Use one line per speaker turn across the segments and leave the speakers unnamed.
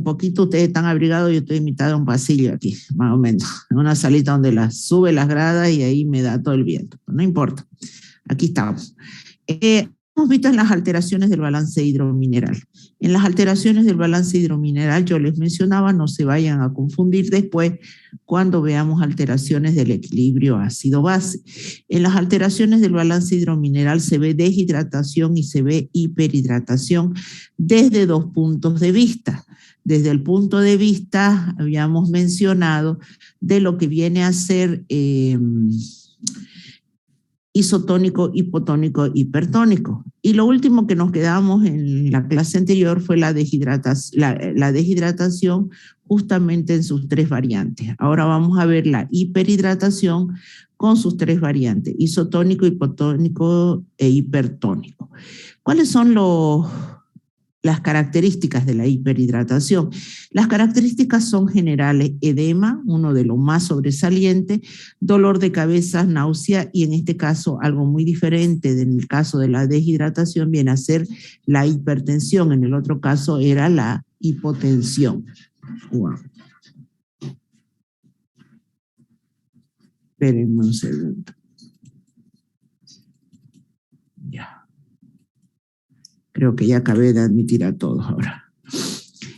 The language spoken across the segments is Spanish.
un poquito, ustedes están abrigados, yo estoy en mitad de un pasillo aquí, más o menos, en una salita donde sube las gradas y ahí me da todo el viento. No importa, aquí estamos. Hemos visto en las alteraciones del balance hidromineral. En las alteraciones del balance hidromineral, yo les mencionaba, no se vayan a confundir después cuando veamos alteraciones del equilibrio ácido-base. En las alteraciones del balance hidromineral se ve deshidratación y se ve hiperhidratación desde dos puntos de vista. Desde el punto de vista, habíamos mencionado, de lo que viene a ser isotónico, hipotónico, hipertónico. Y lo último que nos quedamos en la clase anterior fue la deshidratación justamente en sus tres variantes. Ahora vamos a ver la hiperhidratación con sus tres variantes, isotónico, hipotónico e hipertónico. ¿Cuáles son las características de la hiperhidratación? Las características son generales: edema, uno de los más sobresalientes, dolor de cabeza, náusea, y en este caso algo muy diferente en el caso de la deshidratación viene a ser la hipertensión, en el otro caso era la hipotensión. Wow. Espérenme un segundo. Ya. Creo que ya acabé de admitir a todos ahora.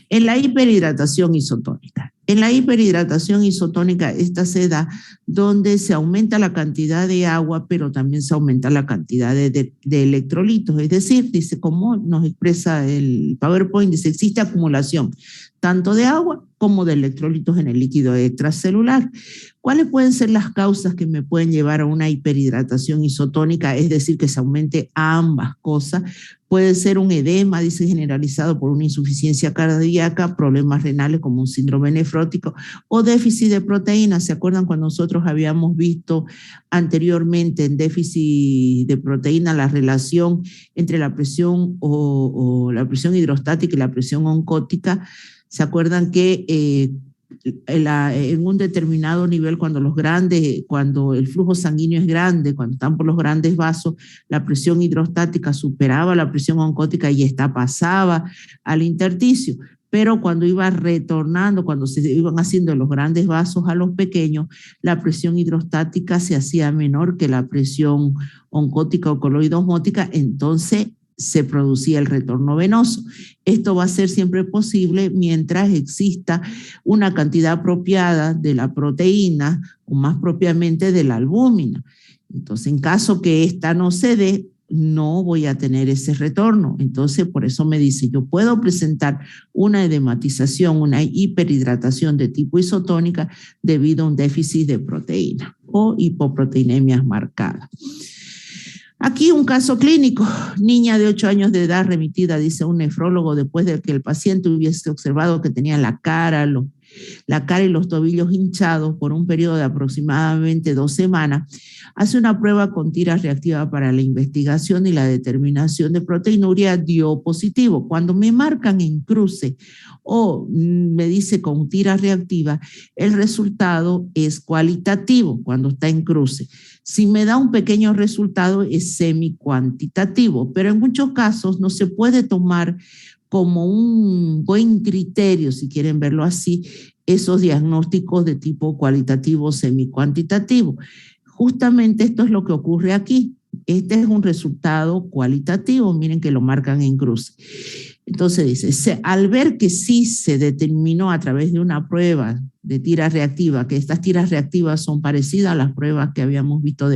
En la hiperhidratación isotónica. En la hiperhidratación isotónica, esta se da donde se aumenta la cantidad de agua, pero también se aumenta la cantidad de electrolitos. Es decir, dice, como nos expresa el PowerPoint, dice, existe acumulación tanto de agua como de electrolitos en el líquido extracelular. ¿Cuáles pueden ser las causas que me pueden llevar a una hiperhidratación isotónica? Es decir, que se aumente ambas cosas. Puede ser un edema, dice, generalizado por una insuficiencia cardíaca, problemas renales como un síndrome nefrótico o déficit de proteínas. ¿Se acuerdan cuando nosotros habíamos visto anteriormente en déficit de proteína la relación entre la presión o la presión hidrostática y la presión oncótica? ¿Se acuerdan que en un determinado nivel, cuando el flujo sanguíneo es grande, cuando están por los grandes vasos, la presión hidrostática superaba la presión oncótica y esta pasaba al intersticio? Pero cuando iba retornando, cuando se iban haciendo los grandes vasos a los pequeños, la presión hidrostática se hacía menor que la presión oncótica o coloidosmótica, entonces se producía el retorno venoso. Esto va a ser siempre posible mientras exista una cantidad apropiada de la proteína o más propiamente de la albúmina. Entonces, en caso que esta no se dé, no voy a tener ese retorno. Entonces, por eso me dice, yo puedo presentar una edematización, una hiperhidratación de tipo isotónica debido a un déficit de proteína o hipoproteinemias marcadas. Aquí un caso clínico, niña de 8 años de edad remitida, dice un nefrólogo, después de que el paciente hubiese observado que tenía la cara y los tobillos hinchados por un periodo de aproximadamente 2 semanas, hace una prueba con tira reactiva para la investigación y la determinación de proteinuria, dio positivo. Cuando me marcan en cruce o me dice con tira reactiva, el resultado es cualitativo cuando está en cruce. Si me da un pequeño resultado es semi-cuantitativo, pero en muchos casos no se puede tomar como un buen criterio, si quieren verlo así, esos diagnósticos de tipo cualitativo semi-cuantitativo. Justamente esto es lo que ocurre aquí. Este es un resultado cualitativo, miren que lo marcan en cruz. Entonces dice, al ver que sí se determinó a través de una prueba de tira reactiva, que estas tiras reactivas son parecidas a las pruebas que habíamos visto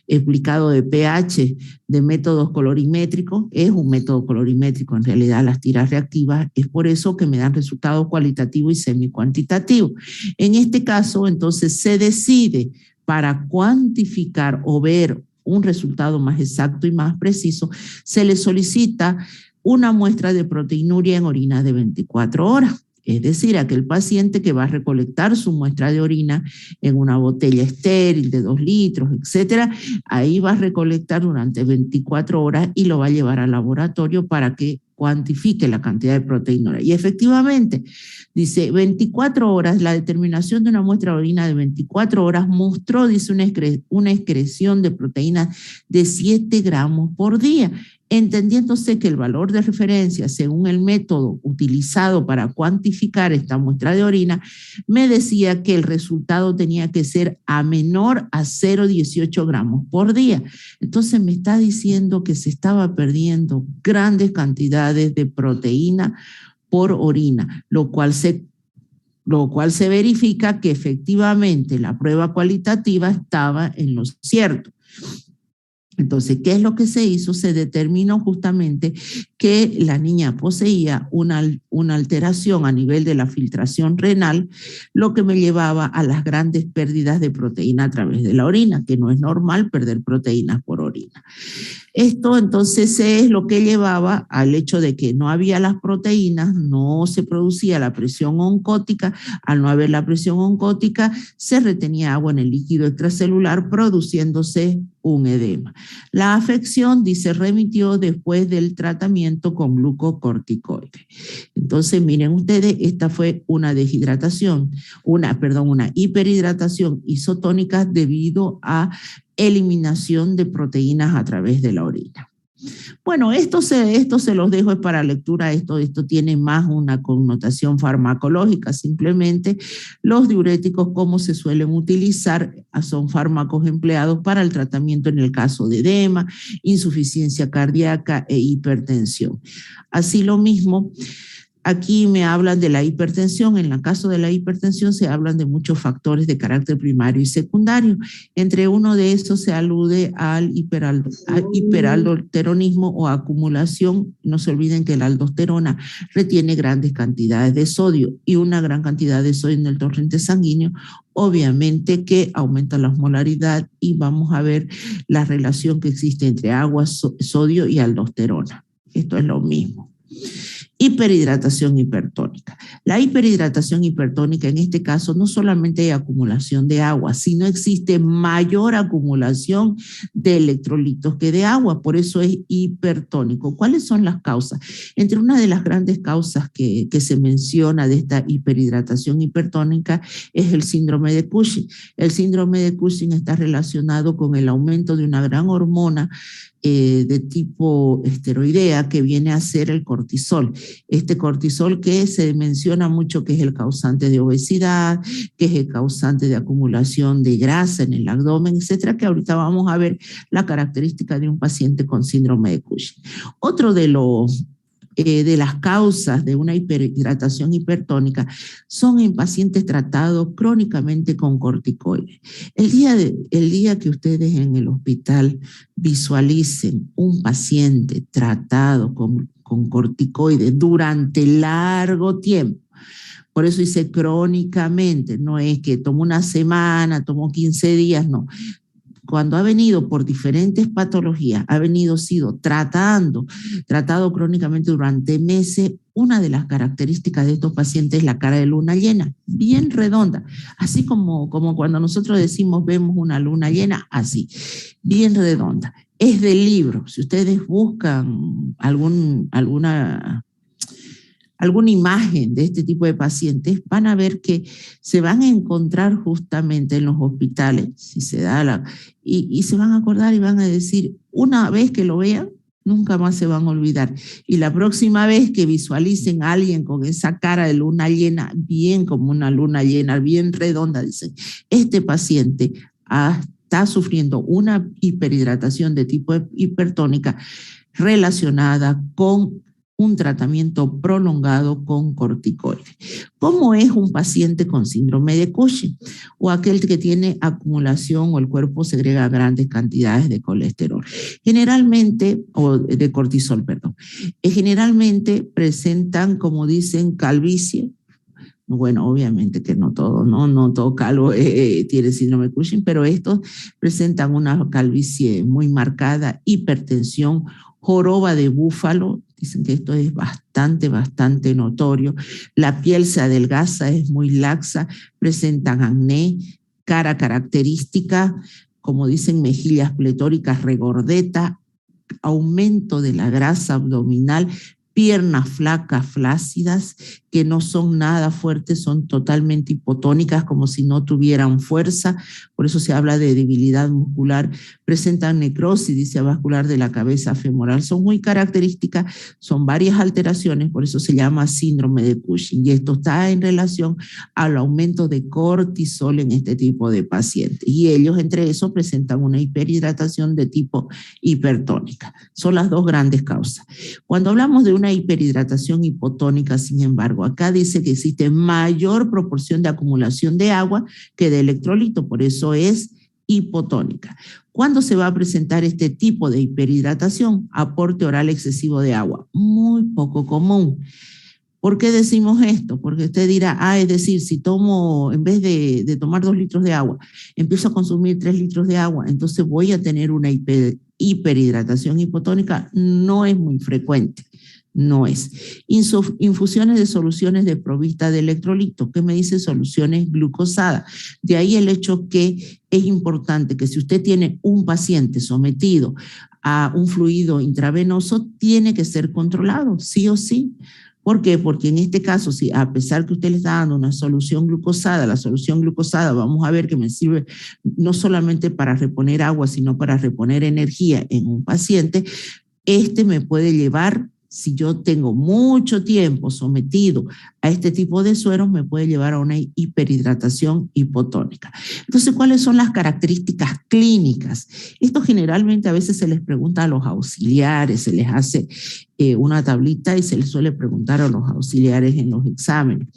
explicado de pH, de métodos colorimétricos, es un método colorimétrico en realidad las tiras reactivas, es por eso que me dan resultados cualitativos y semi-cuantitativos. En este caso, entonces, se decide para cuantificar o ver un resultado más exacto y más preciso, se le solicita una muestra de proteinuria en orina de 24 horas. Es decir, aquel paciente que va a recolectar su muestra de orina en una botella estéril de 2 litros, etcétera, ahí va a recolectar durante 24 horas y lo va a llevar al laboratorio para que cuantifique la cantidad de proteína. Y efectivamente, dice 24 horas, la determinación de una muestra de orina de 24 horas mostró, dice, una excreción de proteína de 7 gramos por día. entendiéndose que el valor de referencia, según el método utilizado para cuantificar esta muestra de orina, me decía que el resultado tenía que ser a menor a 0,18 gramos por día. Entonces me está diciendo que se estaba perdiendo grandes cantidades de proteína por orina, lo cual se verifica que efectivamente la prueba cualitativa estaba en lo cierto. Entonces, ¿qué es lo que se hizo? Se determinó justamente que la niña poseía una alteración a nivel de la filtración renal, lo que me llevaba a las grandes pérdidas de proteína a través de la orina, que no es normal perder proteínas por orina. Esto entonces es lo que llevaba al hecho de que no había las proteínas, no se producía la presión oncótica. Al no haber la presión oncótica, se retenía agua en el líquido extracelular, produciéndose un edema. La afección, dice, remitió después del tratamiento con glucocorticoides. Entonces, miren ustedes, esta fue una deshidratación, una hiperhidratación isotónica debido a eliminación de proteínas a través de la orina. Bueno, esto se los dejo para lectura. Esto tiene más una connotación farmacológica. Simplemente los diuréticos, como se suelen utilizar, son fármacos empleados para el tratamiento en el caso de edema, insuficiencia cardíaca e hipertensión. Así lo mismo, aquí me hablan de la hipertensión. En el caso de la hipertensión se hablan de muchos factores de carácter primario y secundario. Entre uno de estos se alude al hiperaldosteronismo o acumulación. No se olviden que la aldosterona retiene grandes cantidades de sodio y una gran cantidad de sodio en el torrente sanguíneo, obviamente que aumenta la osmolaridad, y vamos a ver la relación que existe entre agua, sodio y aldosterona. Esto es lo mismo. Hiperhidratación hipertónica. La hiperhidratación hipertónica, en este caso, no solamente hay acumulación de agua, sino existe mayor acumulación de electrolitos que de agua, por eso es hipertónico. ¿Cuáles son las causas? Entre una de las grandes causas que se menciona de esta hiperhidratación hipertónica es el síndrome de Cushing. El síndrome de Cushing está relacionado con el aumento de una gran hormona de tipo esteroidea que viene a ser el cortisol. Este cortisol que se menciona mucho que es el causante de obesidad, que es el causante de acumulación de grasa en el abdomen, etcétera, que ahorita vamos a ver la característica de un paciente con síndrome de Cushing. Otro de las causas de una hiperhidratación hipertónica son en pacientes tratados crónicamente con corticoides. El día que ustedes en el hospital visualicen un paciente tratado con corticoides durante largo tiempo, por eso dice crónicamente, no es que tomó una semana, tomó 15 días, no. Cuando ha venido por diferentes patologías, sido tratado crónicamente durante meses, una de las características de estos pacientes es la cara de luna llena, bien redonda, así como cuando nosotros decimos vemos una luna llena, así, bien redonda. Es del libro. Si ustedes buscan alguna imagen de este tipo de pacientes, van a ver que se van a encontrar justamente en los hospitales, si se da y se van a acordar y van a decir, una vez que lo vean, nunca más se van a olvidar. Y la próxima vez que visualicen a alguien con esa cara de luna llena, bien como una luna llena, bien redonda, dicen, este paciente está sufriendo una hiperhidratación de tipo hipertónica relacionada con un tratamiento prolongado con corticoides. ¿Cómo es un paciente con síndrome de Cushing? O aquel que tiene acumulación o el cuerpo segrega grandes cantidades de colesterol. Generalmente, o de cortisol, perdón. Generalmente presentan, como dicen, calvicie. Bueno, obviamente que no todo calvo tiene síndrome de Cushing, pero estos presentan una calvicie muy marcada, hipertensión, joroba de búfalo. Dicen que esto es bastante notorio. La piel se adelgaza, es muy laxa, presentan acné, cara característica, como dicen, mejillas pletóricas, regordeta, aumento de la grasa abdominal, piernas flacas, flácidas, que no son nada fuertes, son totalmente hipotónicas, como si no tuvieran fuerza. Por eso se habla de debilidad muscular. presentan necrosis, dice, vascular de la cabeza femoral. Son muy características, son varias alteraciones, por eso se llama síndrome de Cushing. Y esto está en relación al aumento de cortisol en este tipo de pacientes. Y ellos, entre eso, presentan una hiperhidratación de tipo hipertónica. Son las dos grandes causas. Cuando hablamos de una hiperhidratación hipotónica, sin embargo, acá dice que existe mayor proporción de acumulación de agua que de electrolito, por eso es hipotónica. ¿Cuándo se va a presentar este tipo de hiperhidratación? Aporte oral excesivo de agua, muy poco común. ¿Por qué decimos esto? Porque usted dirá, es decir, si tomo, en vez de tomar 2 litros de agua, empiezo a consumir 3 litros de agua, entonces voy a tener una hiperhidratación hipotónica. No es muy frecuente. No es. Infusiones de soluciones desprovistas de electrolito. ¿Qué me dice? Soluciones glucosadas. De ahí el hecho que es importante que si usted tiene un paciente sometido a un fluido intravenoso, tiene que ser controlado, sí o sí. ¿Por qué? Porque en este caso, si a pesar que usted le está dando una solución glucosada, la solución glucosada vamos a ver que me sirve no solamente para reponer agua, sino para reponer energía en un paciente, me puede llevar, si yo tengo mucho tiempo sometido a este tipo de sueros, me puede llevar a una hiperhidratación hipotónica. Entonces, ¿cuáles son las características clínicas? Esto generalmente a veces se les pregunta a los auxiliares, se les hace una tablita y se les suele preguntar a los auxiliares en los exámenes.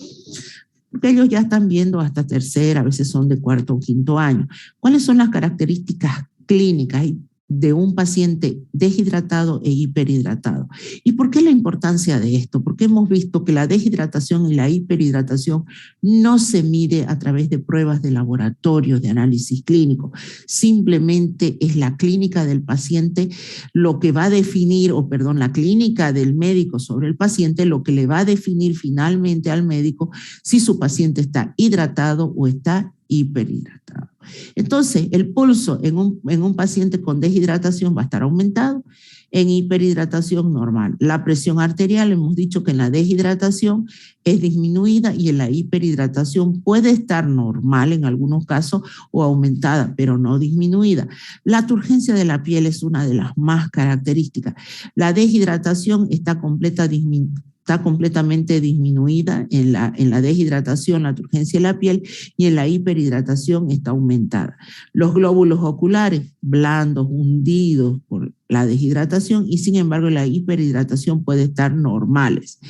Porque ellos ya están viendo hasta tercera, a veces son de cuarto o quinto año. ¿Cuáles son las características clínicas de un paciente deshidratado e hiperhidratado? ¿Y por qué la importancia de esto? Porque hemos visto que la deshidratación y la hiperhidratación no se mide a través de pruebas de laboratorio, de análisis clínico. Simplemente es la clínica del paciente lo que va a definir, la clínica del médico sobre el paciente lo que le va a definir finalmente al médico si su paciente está hidratado o está hiperhidratado. Entonces, el pulso en un paciente con deshidratación va a estar aumentado, en hiperhidratación normal. La presión arterial, hemos dicho que en la deshidratación es disminuida y en la hiperhidratación puede estar normal en algunos casos o aumentada, pero no disminuida. La turgencia de la piel es una de las más características. La deshidratación está completamente disminuida en la deshidratación, la turgencia de la piel, y en la hiperhidratación está aumentada. Los glóbulos oculares, blandos, hundidos por la deshidratación, y sin embargo la hiperhidratación puede estar normales.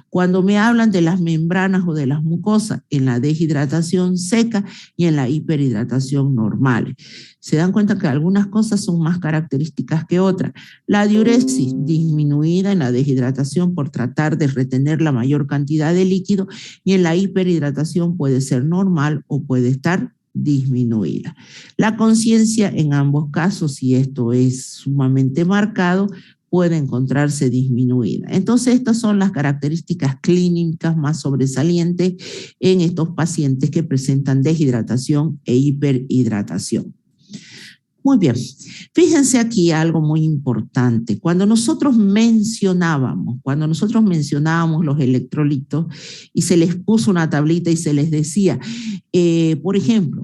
Cuando me hablan de las membranas o de las mucosas, en la deshidratación seca y en la hiperhidratación normales. Se dan cuenta que algunas cosas son más características que otras. La diuresis disminuida en la deshidratación por tratar de retener la mayor cantidad de líquido, y en la hiperhidratación puede ser normal o puede estar disminuida. La conciencia en ambos casos, y esto es sumamente marcado, puede encontrarse disminuida. Entonces, estas son las características clínicas más sobresalientes en estos pacientes que presentan deshidratación e hiperhidratación. Muy bien, fíjense aquí algo muy importante. Cuando nosotros mencionábamos los electrolitos y se les puso una tablita y se les decía, por ejemplo,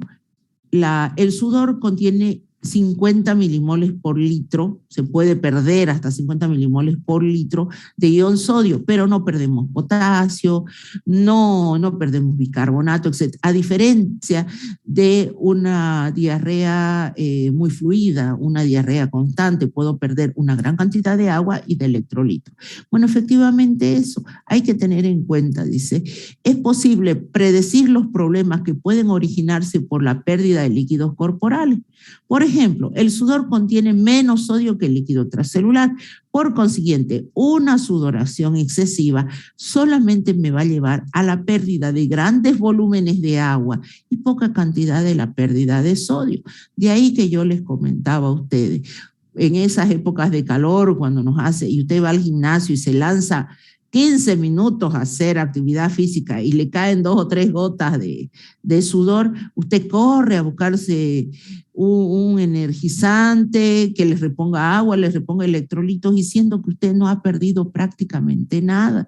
el sudor contiene 50 milimoles por litro, se puede perder hasta 50 milimoles por litro de ion sodio, pero no perdemos potasio, no perdemos bicarbonato, etc. A diferencia de una diarrea muy fluida, una diarrea constante, puedo perder una gran cantidad de agua y de electrolitos. Bueno, efectivamente eso hay que tener en cuenta, dice, es posible predecir los problemas que pueden originarse por la pérdida de líquidos corporales. Por ejemplo, el sudor contiene menos sodio que el líquido transcelular. Por consiguiente, una sudoración excesiva solamente me va a llevar a la pérdida de grandes volúmenes de agua y poca cantidad de la pérdida de sodio. De ahí que yo les comentaba a ustedes, en esas épocas de calor, cuando y usted va al gimnasio y se lanza 15 minutos a hacer actividad física y le caen 2 o 3 gotas de sudor, usted corre a buscarse un energizante que les reponga agua, les reponga electrolitos, y siendo que usted no ha perdido prácticamente nada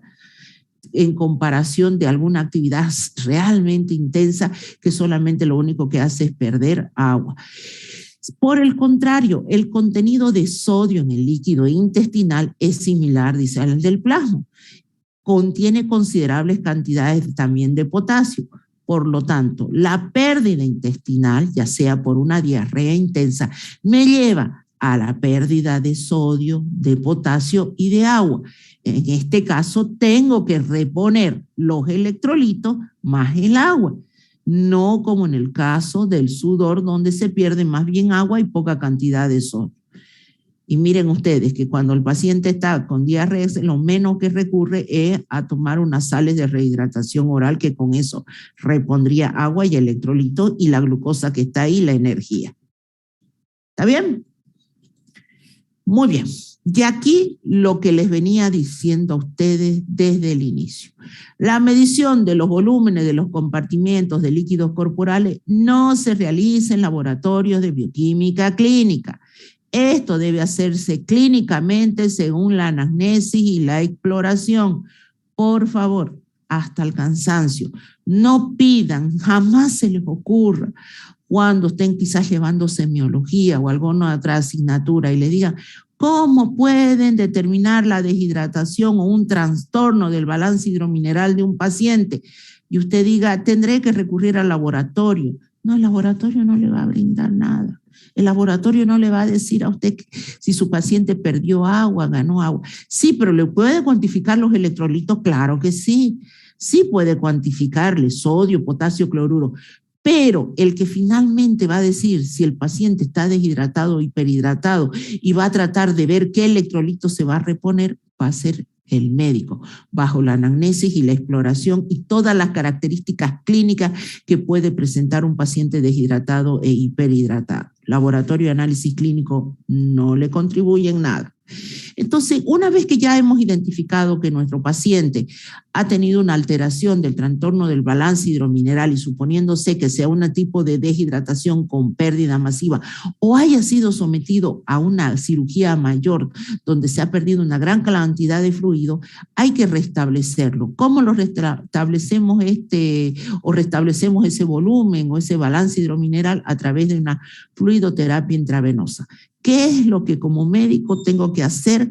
en comparación de alguna actividad realmente intensa que solamente lo único que hace es perder agua. Por el contrario, el contenido de sodio en el líquido intestinal es similar, dice, al del plasma. Contiene considerables cantidades también de potasio. Por lo tanto, la pérdida intestinal, ya sea por una diarrea intensa, me lleva a la pérdida de sodio, de potasio y de agua. En este caso, tengo que reponer los electrolitos más el agua. No como en el caso del sudor, donde se pierde más bien agua y poca cantidad de sodio. Y miren ustedes que cuando el paciente está con diarrea, lo menos que recurre es a tomar unas sales de rehidratación oral, que con eso repondría agua y electrolito y la glucosa que está ahí, la energía. ¿Está bien? Muy bien. Y aquí lo que les venía diciendo a ustedes desde el inicio. La medición de los volúmenes de los compartimentos de líquidos corporales no se realiza en laboratorios de bioquímica clínica. Esto debe hacerse clínicamente según la anamnesis y la exploración. Por favor, hasta el cansancio. No pidan, jamás se les ocurra, cuando estén quizás llevando semiología o alguna otra asignatura y le digan, ¿cómo pueden determinar la deshidratación o un trastorno del balance hidromineral de un paciente? Y usted diga, tendré que recurrir al laboratorio. No, el laboratorio no le va a brindar nada. El laboratorio no le va a decir a usted si su paciente perdió agua, ganó agua. Sí, pero ¿le puede cuantificar los electrolitos? Claro que sí. Sí puede cuantificarle sodio, potasio, cloruro. Pero el que finalmente va a decir si el paciente está deshidratado o hiperhidratado y va a tratar de ver qué electrolito se va a reponer, va a ser el médico, bajo la anamnesis y la exploración y todas las características clínicas que puede presentar un paciente deshidratado e hiperhidratado. Laboratorio de análisis clínico no le contribuye en nada. Entonces, una vez que ya hemos identificado que nuestro paciente ha tenido una alteración del trastorno del balance hidromineral y suponiéndose que sea un tipo de deshidratación con pérdida masiva o haya sido sometido a una cirugía mayor donde se ha perdido una gran cantidad de fluido, hay que restablecerlo. ¿Cómo lo restablecemos restablecemos ese volumen o ese balance hidromineral? A través de una fluidoterapia intravenosa. ¿Qué es lo que como médico tengo que hacer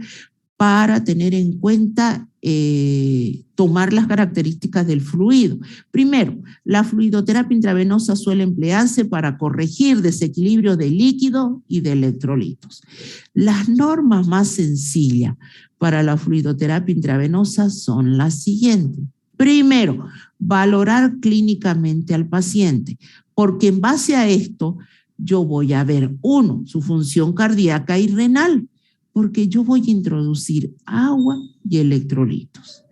para tener en cuenta tomar las características del fluido? Primero, la fluidoterapia intravenosa suele emplearse para corregir desequilibrio de líquido y de electrolitos. Las normas más sencillas para la fluidoterapia intravenosa son las siguientes. Primero, valorar clínicamente al paciente, porque en base a esto yo voy a ver, uno, su función cardíaca y renal, porque yo voy a introducir agua y electrolitos.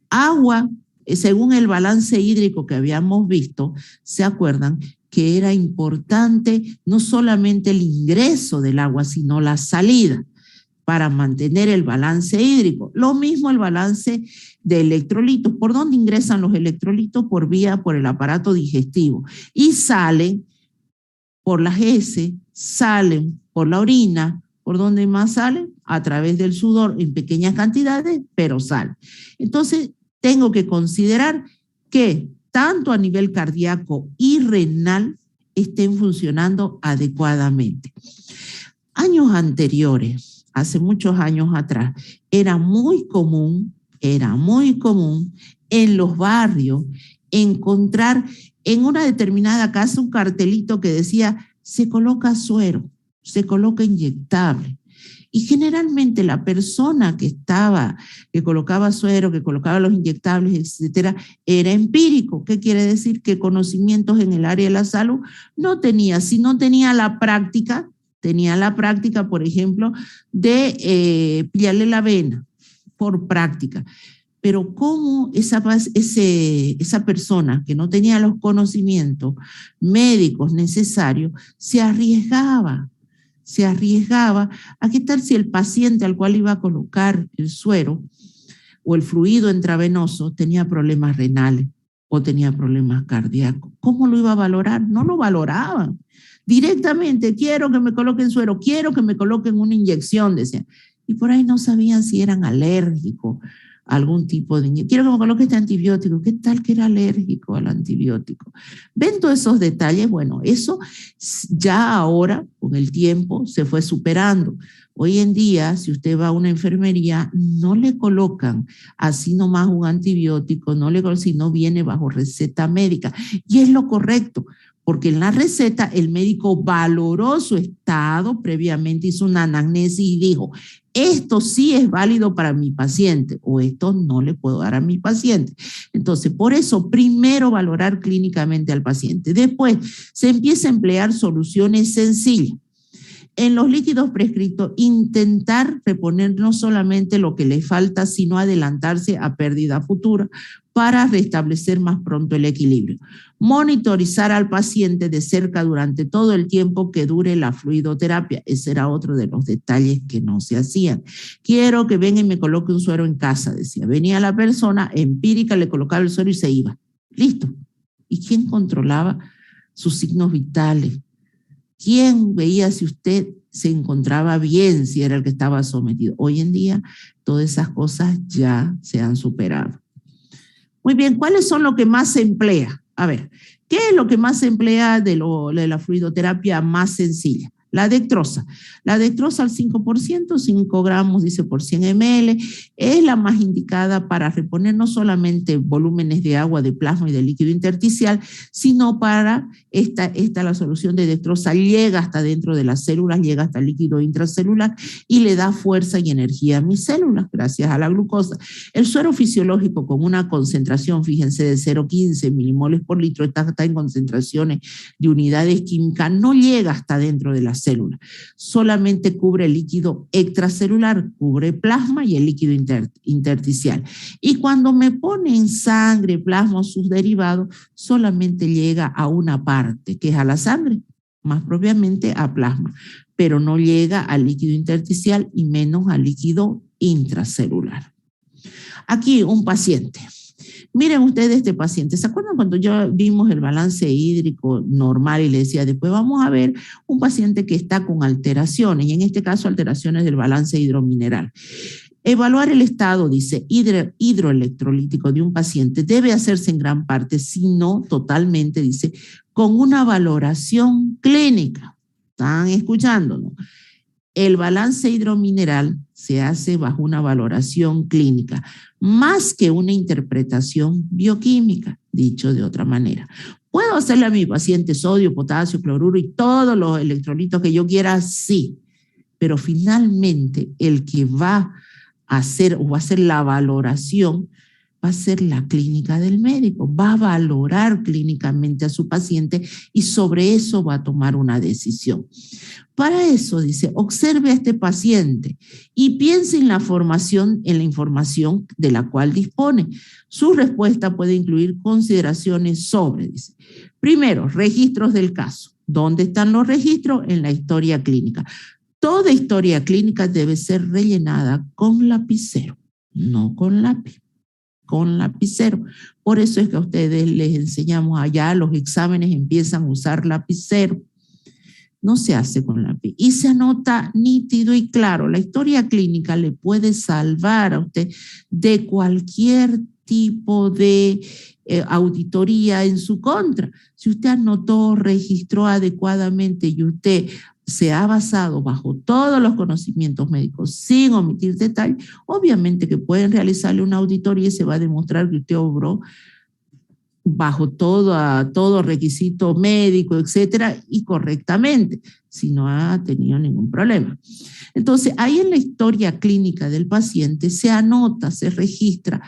Agua, según el balance hídrico que habíamos visto, ¿se acuerdan? Que era importante no solamente el ingreso del agua, sino la salida para mantener el balance hídrico. Lo mismo el balance de electrolitos. ¿Por dónde ingresan los electrolitos? Por el aparato digestivo y salen por las heces, salen por la orina. ¿Por dónde más salen? A través del sudor en pequeñas cantidades, pero salen. Entonces, tengo que considerar que tanto a nivel cardíaco y renal estén funcionando adecuadamente. Años anteriores, hace muchos años atrás, era muy común en los barrios encontrar en una determinada casa un cartelito que decía, se coloca suero, se coloca inyectable. Y generalmente la persona que colocaba suero, que colocaba los inyectables, etcétera, era empírico. ¿Qué quiere decir? Que conocimientos en el área de la salud no tenía. Si no tenía la práctica, por ejemplo, de pillarle la vena, por práctica. Pero cómo esa persona que no tenía los conocimientos médicos necesarios se arriesgaba a qué tal si el paciente al cual iba a colocar el suero o el fluido intravenoso tenía problemas renales o tenía problemas cardíacos. ¿Cómo lo iba a valorar? No lo valoraban. Directamente, quiero que me coloquen suero, quiero que me coloquen una inyección, decían. Y por ahí no sabían si eran alérgicos algún tipo de... Quiero que me coloque este antibiótico. ¿Qué tal que era alérgico al antibiótico? ¿Ven todos esos detalles? Bueno, eso ya ahora, con el tiempo, se fue superando. Hoy en día, si usted va a una enfermería, no le colocan así nomás un antibiótico, no le colocan, sino viene bajo receta médica. Y es lo correcto, porque en la receta el médico valoró su estado previamente, hizo una anamnesis y dijo, esto sí es válido para mi paciente o esto no le puedo dar a mi paciente. Entonces, por eso, primero valorar clínicamente al paciente. Después, se empieza a emplear soluciones sencillas. En los líquidos prescritos, intentar reponer no solamente lo que le falta, sino adelantarse a pérdida futura para restablecer más pronto el equilibrio. Monitorizar al paciente de cerca durante todo el tiempo que dure la fluidoterapia. Ese era otro de los detalles que no se hacían. Quiero que venga y me coloque un suero en casa, decía. Venía la persona empírica, le colocaba el suero y se iba. Listo. ¿Y quién controlaba sus signos vitales? ¿Quién veía si usted se encontraba bien, si era el que estaba sometido? Hoy en día, todas esas cosas ya se han superado. Muy bien, ¿cuáles son lo que más se emplea? A ver, ¿qué es lo que más se emplea de la fluidoterapia más sencilla? La dextrosa. La dextrosa al 5%, 5 gramos, dice por 100 ml, es la más indicada para reponer no solamente volúmenes de agua, de plasma y de líquido intersticial, sino para la solución de dextrosa llega hasta dentro de las células, llega hasta el líquido intracelular y le da fuerza y energía a mis células gracias a la glucosa. El suero fisiológico con una concentración, fíjense, de 0,15 milimoles por litro, está en concentraciones de unidades químicas, no llega hasta dentro de las células, solamente cubre el líquido extracelular, cubre plasma y el líquido intersticial. Y cuando me ponen sangre, plasma o sus derivados, solamente llega a una parte, que es a la sangre, más propiamente a plasma, pero no llega al líquido intersticial y menos al líquido intracelular. Aquí un paciente. Miren ustedes este paciente. ¿Se acuerdan cuando ya vimos el balance hídrico normal y le decía, después vamos a ver un paciente que está con alteraciones, y en este caso alteraciones del balance hidromineral? Evaluar el estado, dice, hidroelectrolítico de un paciente debe hacerse en gran parte, si no totalmente, dice, con una valoración clínica. ¿Están escuchándonos? El balance hidromineral se hace bajo una valoración clínica, más que una interpretación bioquímica, dicho de otra manera. ¿Puedo hacerle a mi paciente sodio, potasio, cloruro y todos los electrolitos que yo quiera? Sí, pero finalmente el que va a hacer la valoración va a ser la clínica del médico, va a valorar clínicamente a su paciente y sobre eso va a tomar una decisión. Para eso, dice, observe a este paciente y piense en la información de la cual dispone. Su respuesta puede incluir consideraciones sobre, dice, primero, registros del caso. ¿Dónde están los registros? En la historia clínica. Toda historia clínica debe ser rellenada con lapicero, no con lápiz, con lapicero. Por eso es que a ustedes les enseñamos allá, los exámenes empiezan a usar lapicero. No se hace con lápiz y se anota nítido y claro. La historia clínica le puede salvar a usted de cualquier tipo de auditoría en su contra. Si usted anotó, registró adecuadamente y usted se ha basado bajo todos los conocimientos médicos sin omitir detalle, obviamente que pueden realizarle una auditoría y se va a demostrar que usted obró bajo todo requisito médico, etcétera, y correctamente, si no ha tenido ningún problema. Entonces, ahí en la historia clínica del paciente se anota, se registra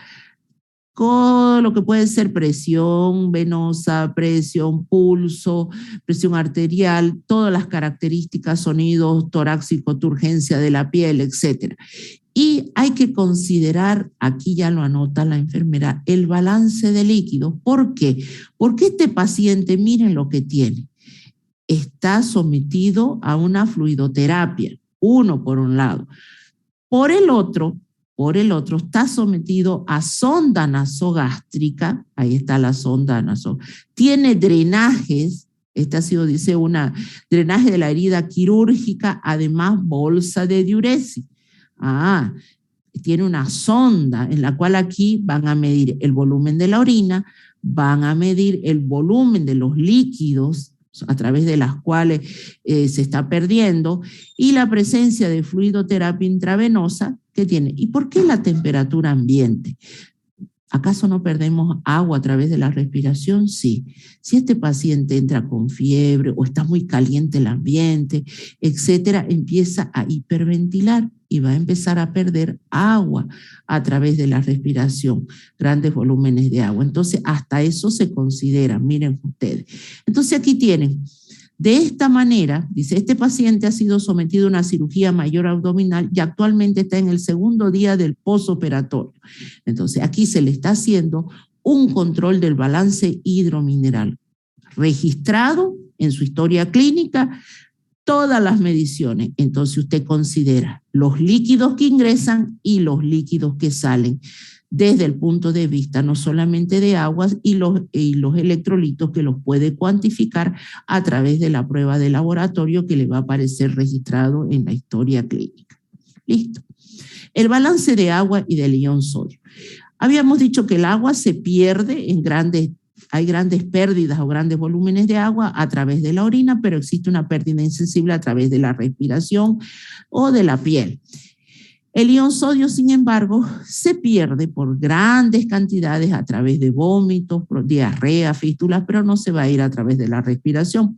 con lo que puede ser presión venosa, presión pulso, presión arterial, todas las características, sonidos torácicos, turgencia de la piel, etcétera. Y hay que considerar, aquí ya lo anota la enfermera, el balance de líquidos. ¿Por qué? Porque este paciente, miren lo que tiene, está sometido a una fluidoterapia, uno por un lado. Por el otro, está sometido a sonda nasogástrica, ahí está la sonda nasogástrica, tiene drenajes, este ha sido, dice, una drenaje de la herida quirúrgica, además bolsa de diuresis. tiene una sonda en la cual aquí van a medir el volumen de la orina, van a medir el volumen de los líquidos a través de las cuales se está perdiendo y la presencia de fluidoterapia intravenosa que tiene. ¿Y por qué la temperatura ambiente? ¿Acaso no perdemos agua a través de la respiración? Sí. Si este paciente entra con fiebre o está muy caliente el ambiente, etcétera, empieza a hiperventilar y va a empezar a perder agua a través de la respiración, grandes volúmenes de agua. Entonces, hasta eso se considera, miren ustedes. Entonces, aquí tienen. De esta manera, dice, este paciente ha sido sometido a una cirugía mayor abdominal y actualmente está en el segundo día del posoperatorio. Entonces, aquí se le está haciendo un control del balance hidromineral, registrado en su historia clínica, todas las mediciones. Entonces, usted considera los líquidos que ingresan y los líquidos que salen, desde el punto de vista no solamente de aguas y los electrolitos que los puede cuantificar a través de la prueba de laboratorio que le va a aparecer registrado en la historia clínica. Listo. El balance de agua y del ion sodio. Habíamos dicho que el agua se pierde hay grandes pérdidas o grandes volúmenes de agua a través de la orina, pero existe una pérdida insensible a través de la respiración o de la piel. El ion sodio, sin embargo, se pierde por grandes cantidades a través de vómitos, diarrea, fístulas, pero no se va a ir a través de la respiración.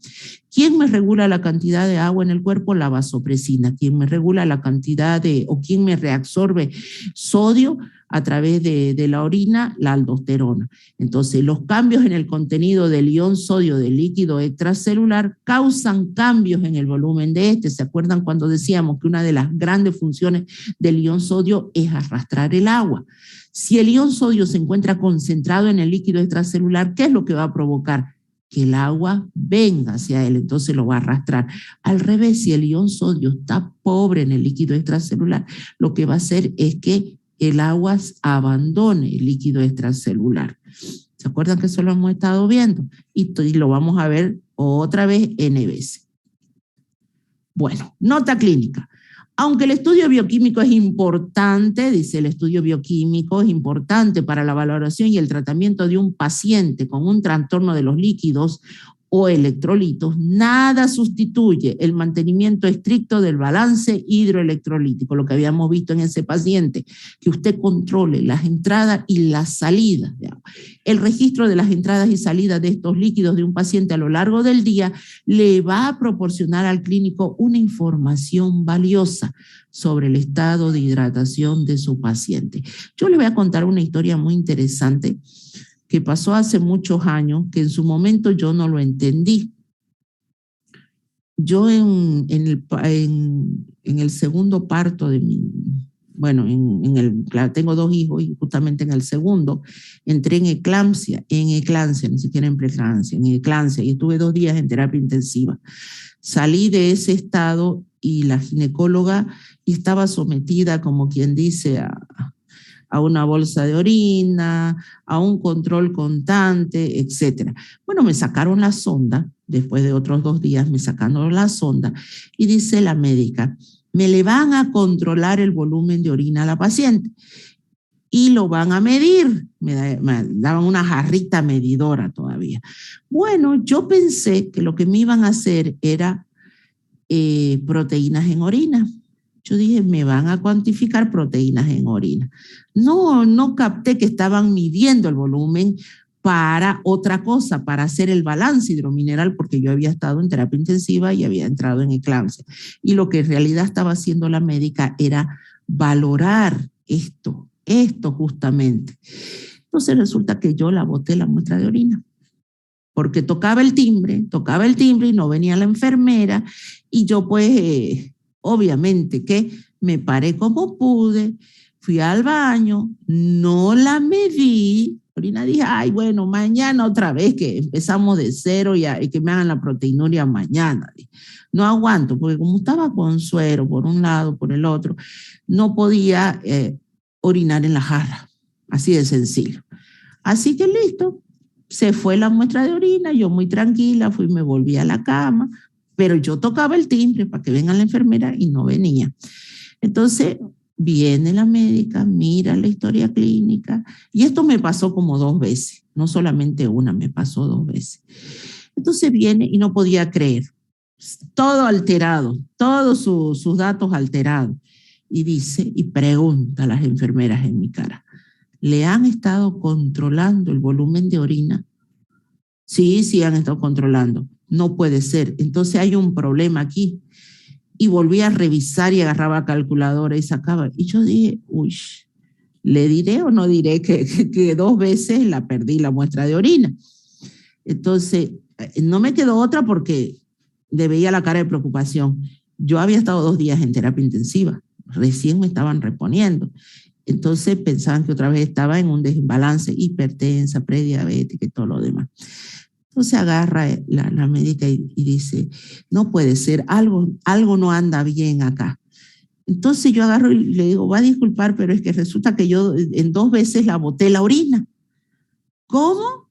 ¿Quién me regula la cantidad de agua en el cuerpo? La vasopresina. ¿Quién me regula la cantidad quién me reabsorbe sodio a través de la orina? La aldosterona. Entonces, los cambios en el contenido del ion sodio del líquido extracelular causan cambios en el volumen de este. ¿Se acuerdan cuando decíamos que una de las grandes funciones del ion sodio es arrastrar el agua? Si el ion sodio se encuentra concentrado en el líquido extracelular, ¿qué es lo que va a provocar? Que el agua venga hacia él, entonces lo va a arrastrar. Al revés, si el ion sodio está pobre en el líquido extracelular, lo que va a hacer es que el agua abandone el líquido extracelular. ¿Se acuerdan que eso lo hemos estado viendo? Y lo vamos a ver otra vez N veces. Bueno, nota clínica. Aunque el estudio bioquímico es importante, dice el estudio bioquímico, es importante para la valoración y el tratamiento de un paciente con un trastorno de los líquidos o electrolitos, nada sustituye el mantenimiento estricto del balance hidroelectrolítico, lo que habíamos visto en ese paciente, que usted controle las entradas y las salidas de agua. El registro de las entradas y salidas de estos líquidos de un paciente a lo largo del día le va a proporcionar al clínico una información valiosa sobre el estado de hidratación de su paciente. Yo le voy a contar una historia muy interesante que pasó hace muchos años, que en su momento yo no lo entendí. Yo en el segundo parto de tengo 2 hijos y justamente en el segundo entré en eclampsia, ni siquiera en preeclampsia, en eclampsia, y estuve 2 días en terapia intensiva. Salí de ese estado y la ginecóloga estaba sometida, como quien dice, a una bolsa de orina, a un control constante, etc. Bueno, me sacaron la sonda, después de otros 2 días me sacaron la sonda, y dice la médica, me le van a controlar el volumen de orina a la paciente y lo van a medir. Me daban una jarrita medidora todavía. Bueno, yo pensé que lo que me iban a hacer era proteínas en orina. Yo dije, me van a cuantificar proteínas en orina. No capté que estaban midiendo el volumen para otra cosa, para hacer el balance hidromineral, porque yo había estado en terapia intensiva y había entrado en eclampsia. Y lo que en realidad estaba haciendo la médica era valorar esto justamente. Entonces resulta que yo la boté la muestra de orina, porque tocaba el timbre y no venía la enfermera, y yo pues... obviamente que me paré como pude, fui al baño, no la medí, orina, dije, ay, bueno, mañana otra vez que empezamos de cero y que me hagan la proteinuria mañana. No aguanto, porque como estaba con suero por un lado, por el otro, no podía orinar en la jarra, así de sencillo. Así que listo, se fue la muestra de orina, yo muy tranquila, me volví a la cama, pero yo tocaba el timbre para que venga la enfermera y no venía. Entonces, Viene la médica, mira la historia clínica, y esto me pasó como 2 veces, no solamente una, me pasó 2 veces. Entonces viene y no podía creer, todo alterado, todos sus datos alterados, y dice y pregunta a las enfermeras en mi cara, ¿le han estado controlando el volumen de orina? Sí, sí han estado controlando. No puede ser. Entonces hay un problema aquí. Y volví a revisar y agarraba calculadora y sacaba. Y yo dije, uy, ¿le diré o no diré que 2 veces la perdí la muestra de orina? Entonces, no me quedó otra porque le veía la cara de preocupación. Yo había estado 2 días en terapia intensiva. Recién me estaban reponiendo. Entonces pensaban que otra vez estaba en un desbalance, hipertensa, prediabética y todo lo demás. Entonces agarra la médica y dice, no puede ser, algo no anda bien acá. Entonces yo agarro y le digo, va a disculpar, pero es que resulta que yo en 2 veces la boté la orina. ¿Cómo?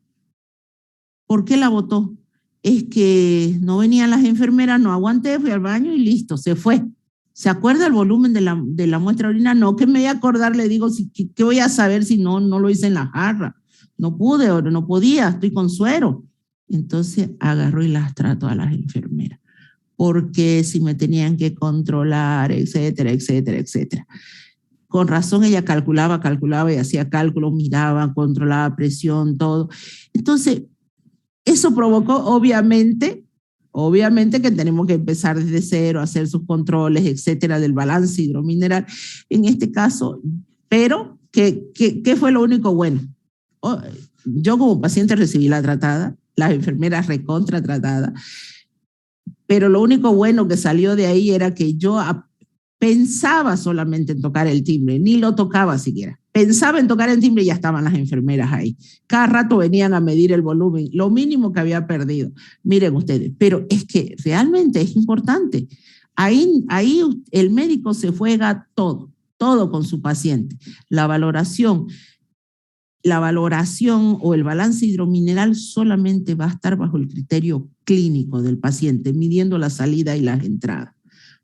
¿Por qué la botó? Es que no venían las enfermeras, no aguanté, fui al baño y listo, se fue. ¿Se acuerda el volumen de la muestra de orina? No, que me voy a acordar, le digo, ¿qué voy a saber si no lo hice en la jarra? No pude, no podía, estoy con suero. Entonces agarró y las trató a las enfermeras. Porque si me tenían que controlar, etcétera, etcétera, etcétera. Con razón ella calculaba y hacía cálculos, miraba, controlaba presión, todo. Entonces, eso provocó, obviamente que tenemos que empezar desde cero, hacer sus controles, etcétera, del balance hidromineral en este caso, pero ¿qué fue lo único bueno? Yo como paciente recibí la tratada, las enfermeras recontra tratadas, pero lo único bueno que salió de ahí era que yo pensaba solamente en tocar el timbre, ni lo tocaba siquiera. Pensaba en tocar el timbre y ya estaban las enfermeras ahí. Cada rato venían a medir el volumen, lo mínimo que había perdido. Miren ustedes, pero es que realmente es importante. Ahí el médico se juega todo con su paciente. La valoración o el balance hidromineral solamente va a estar bajo el criterio clínico del paciente, midiendo la salida y las entradas.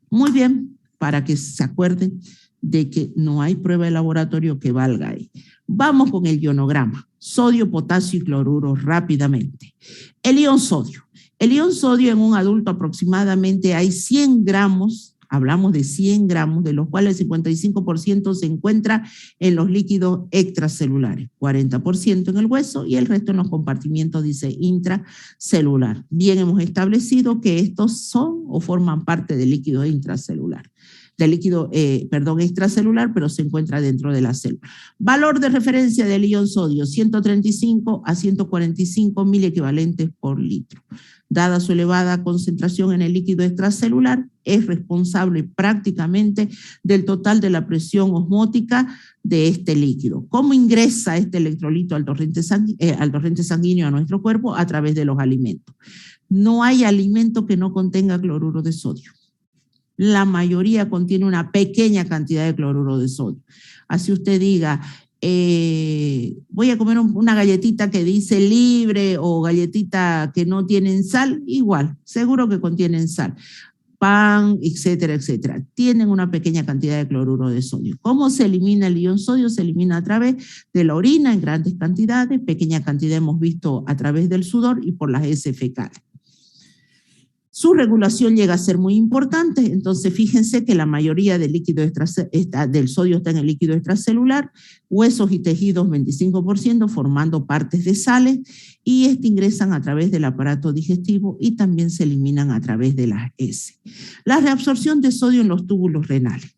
Muy bien, para que se acuerden de que no hay prueba de laboratorio que valga ahí. Vamos con el ionograma. Sodio, potasio y cloruro rápidamente. El ion sodio. El ion sodio en un adulto aproximadamente hay 100 gramos, hablamos de 100 gramos, de los cuales el 55% se encuentra en los líquidos extracelulares, 40% en el hueso y el resto en los compartimientos, dice, intracelular. Bien, hemos establecido que estos son o forman parte del líquido intracelular. Del líquido, extracelular, pero se encuentra dentro de la célula. Valor de referencia del ion sodio, 135 a 145 miliequivalentes por litro. Dada su elevada concentración en el líquido extracelular, es responsable prácticamente del total de la presión osmótica de este líquido. ¿Cómo ingresa este electrolito al torrente sanguíneo a nuestro cuerpo? A través de los alimentos. No hay alimento que no contenga cloruro de sodio. La mayoría contiene una pequeña cantidad de cloruro de sodio. Así usted diga, voy a comer una galletita que dice libre o galletita que no tienen sal, igual, seguro que contienen sal. Pan, etcétera, etcétera. Tienen una pequeña cantidad de cloruro de sodio. ¿Cómo se elimina el ion sodio? Se elimina a través de la orina en grandes cantidades, pequeña cantidad hemos visto a través del sudor y por las heces fecales. Su regulación llega a ser muy importante, entonces fíjense que la mayoría del líquido del sodio está en el líquido extracelular, huesos y tejidos 25% formando partes de sales y ingresan a través del aparato digestivo y también se eliminan a través de las heces. La reabsorción de sodio en los túbulos renales.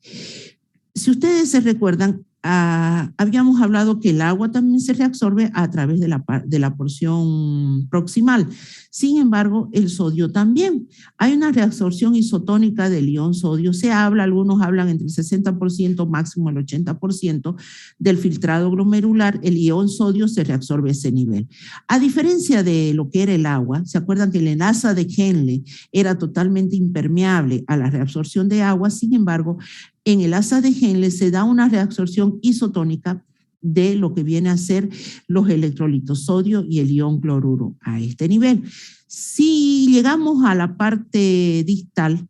Si ustedes se recuerdan, habíamos hablado que el agua también se reabsorbe a través de la porción proximal. Sin embargo, el sodio también. Hay una reabsorción isotónica del ion sodio. Algunos hablan entre el 60%, máximo el 80% del filtrado glomerular. El ion sodio se reabsorbe a ese nivel. A diferencia de lo que era el agua, ¿se acuerdan que el asa de Henle era totalmente impermeable a la reabsorción de agua? Sin embargo, en el asa de Henle se da una reabsorción isotónica de lo que viene a ser los electrolitos sodio y el ion cloruro a este nivel. Si llegamos a la parte distal,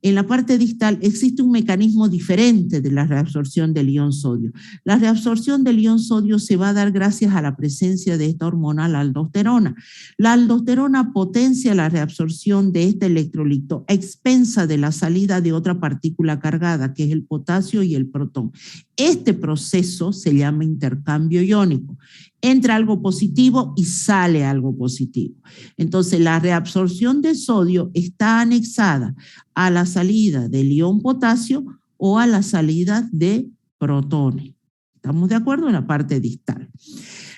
en la parte distal existe un mecanismo diferente de la reabsorción del ion sodio. La reabsorción del ion sodio se va a dar gracias a la presencia de esta hormona, la aldosterona. La aldosterona potencia la reabsorción de este electrolito a expensa de la salida de otra partícula cargada, que es el potasio y el protón. Este proceso se llama intercambio iónico. Entra algo positivo y sale algo positivo. Entonces, la reabsorción de sodio está anexada a la salida del ion potasio o a la salida de protones. ¿Estamos de acuerdo? En la parte distal.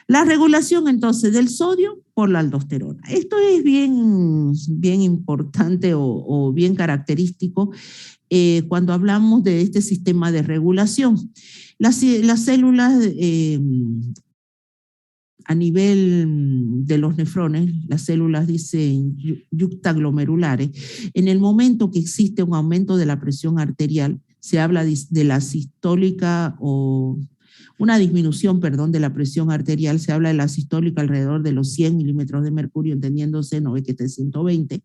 La regulación entonces del sodio por la aldosterona. Esto es bien importante o bien característico cuando hablamos de este sistema de regulación. Las células a nivel de los nefrones, las células dicen yuctaglomerulares, en el momento que existe un aumento de la presión arterial, se habla de la sistólica o una disminución, perdón, de la presión arterial, se habla de la sistólica alrededor de los 100 milímetros de mercurio, entendiéndose, no ve que esté 120,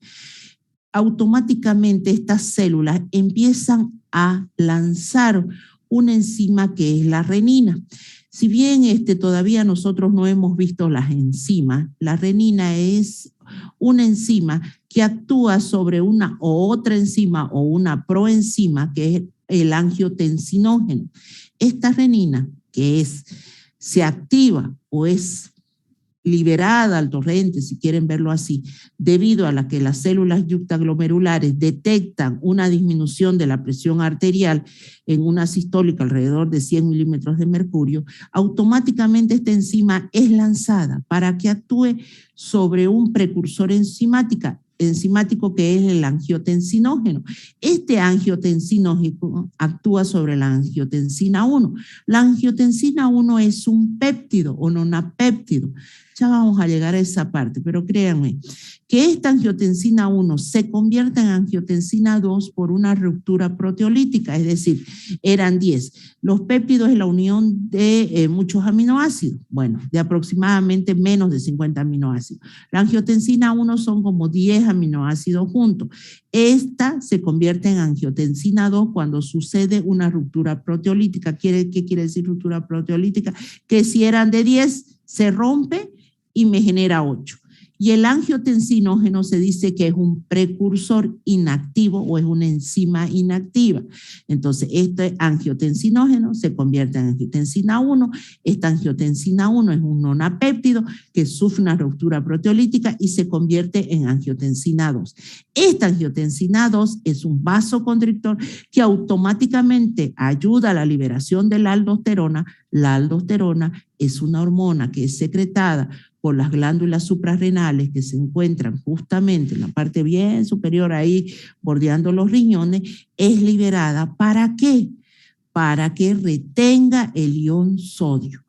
automáticamente estas células empiezan a lanzar una enzima que es la renina. Si bien todavía nosotros no hemos visto las enzimas, la renina es una enzima que actúa sobre una o otra enzima o una proenzima que es el angiotensinógeno. Esta renina que se activa o es liberada al torrente, si quieren verlo así, debido a la que las células yuctaglomerulares detectan una disminución de la presión arterial en una sistólica alrededor de 100 milímetros de mercurio, automáticamente esta enzima es lanzada para que actúe sobre un precursor enzimático que es el angiotensinógeno. Este angiotensinógeno actúa sobre la angiotensina 1. La angiotensina 1 es un péptido o nonapéptido. Ya vamos a llegar a esa parte, pero créanme que esta angiotensina 1 se convierte en angiotensina 2 por una ruptura proteolítica, es decir, eran 10. Los péptidos es la unión de muchos aminoácidos, bueno, de aproximadamente menos de 50 aminoácidos. La angiotensina 1 son como 10 aminoácidos juntos. Esta se convierte en angiotensina 2 cuando sucede una ruptura proteolítica. ¿Qué quiere decir ruptura proteolítica? Que si eran de 10, se rompe y me genera 8. Y el angiotensinógeno se dice que es un precursor inactivo o es una enzima inactiva. Entonces, este angiotensinógeno se convierte en angiotensina 1. Esta angiotensina 1 es un nonapéptido que sufre una ruptura proteolítica y se convierte en angiotensina 2. Esta angiotensina 2 es un vasoconstrictor que automáticamente ayuda a la liberación de la aldosterona. La aldosterona es una hormona que es secretada por las glándulas suprarrenales que se encuentran justamente en la parte bien superior ahí, bordeando los riñones, es liberada. ¿Para qué? Para que retenga el ion sodio.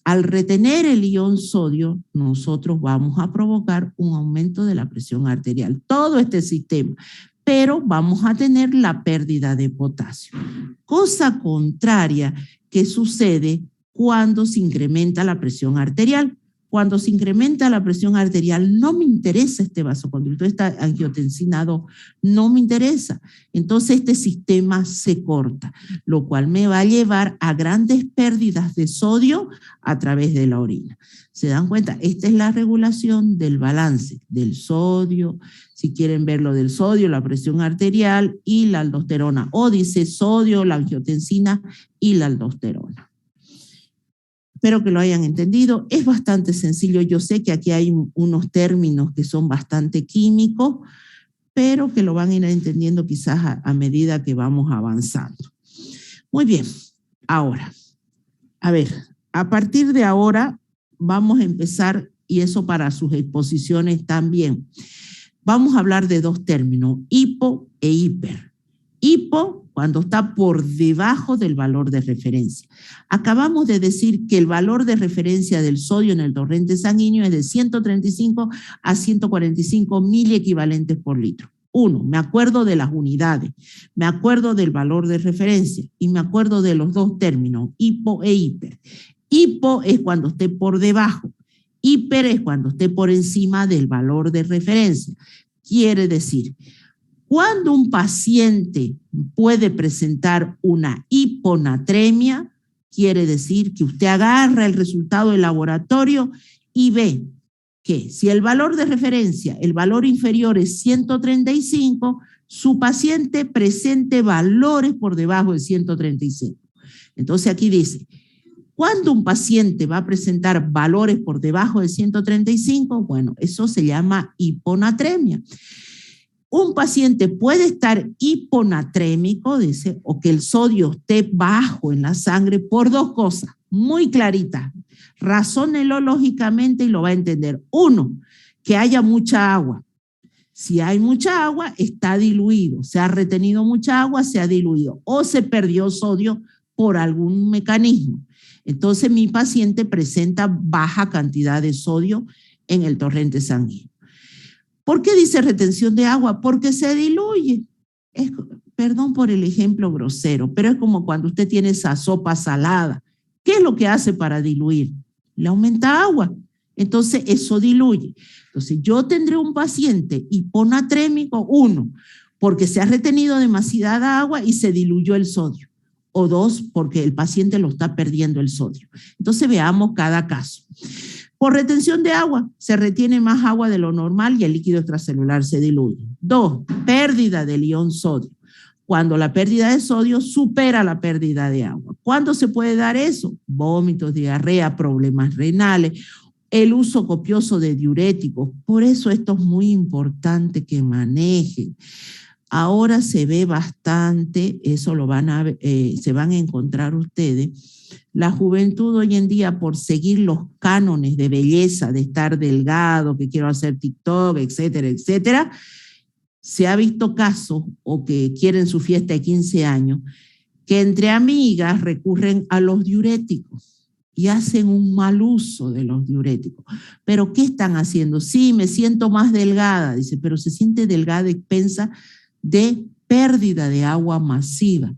Al retener el ion sodio, nosotros vamos a provocar un aumento de la presión arterial. Todo este sistema, pero vamos a tener la pérdida de potasio. Cosa contraria que sucede cuando se incrementa la presión arterial. Cuando se incrementa la presión arterial, no me interesa este vasoconstrictor, esta angiotensina 2, no me interesa. Entonces este sistema se corta, lo cual me va a llevar a grandes pérdidas de sodio a través de la orina. ¿Se dan cuenta? Esta es la regulación del balance del sodio, si quieren ver lo del sodio, la presión arterial y la aldosterona. O dice sodio, la angiotensina y la aldosterona. Espero que lo hayan entendido. Es bastante sencillo. Yo sé que aquí hay unos términos que son bastante químicos, pero que lo van a ir entendiendo quizás a medida que vamos avanzando. Muy bien. Ahora, a ver, a partir de ahora vamos a empezar, y eso para sus exposiciones también. Vamos a hablar de dos términos, hipo e hiper. Hipo, cuando está por debajo del valor de referencia. Acabamos de decir que el valor de referencia del sodio en el torrente sanguíneo es de 135 a 145 miliequivalentes por litro. Uno, me acuerdo de las unidades, me acuerdo del valor de referencia y me acuerdo de los dos términos, hipo e hiper. Hipo es cuando esté por debajo, hiper es cuando esté por encima del valor de referencia. Quiere decir, Cuando un paciente puede presentar una hiponatremia, quiere decir que usted agarra el resultado del laboratorio y ve que si el valor de referencia, el valor inferior es 135, su paciente presente valores por debajo de 135. Entonces aquí dice, ¿cuándo un paciente va a presentar valores por debajo de 135? Bueno, eso se llama hiponatremia. Un paciente puede estar hiponatrémico, dice, o que el sodio esté bajo en la sangre por dos cosas, muy claritas. Razónelo lógicamente y lo va a entender. Uno, que haya mucha agua. Si hay mucha agua, está diluido. Se ha retenido mucha agua, se ha diluido. O se perdió sodio por algún mecanismo. Entonces, mi paciente presenta baja cantidad de sodio en el torrente sanguíneo. ¿Por qué dice retención de agua? Porque se diluye. Perdón por el ejemplo grosero, pero es como cuando usted tiene esa sopa salada. ¿Qué es lo que hace para diluir? Le aumenta agua. Entonces, eso diluye. Entonces, yo tendré un paciente hiponatrémico, uno, porque se ha retenido demasiada agua y se diluyó el sodio. O dos, porque el paciente lo está perdiendo el sodio. Entonces, veamos cada caso. Por retención de agua, se retiene más agua de lo normal y el líquido extracelular se diluye. Dos, pérdida del ion sodio. Cuando la pérdida de sodio supera la pérdida de agua. ¿Cuándo se puede dar eso? Vómitos, diarrea, problemas renales, el uso copioso de diuréticos. Por eso esto es muy importante que manejen. Ahora se ve bastante, eso se van a encontrar ustedes. La juventud hoy en día, por seguir los cánones de belleza, de estar delgado, que quiero hacer TikTok, etcétera, etcétera, se ha visto casos, o que quieren su fiesta de 15 años, que entre amigas recurren a los diuréticos y hacen un mal uso de los diuréticos. ¿Pero qué están haciendo? Sí, me siento más delgada, dice, pero se siente delgada y piensa de pérdida de agua masiva.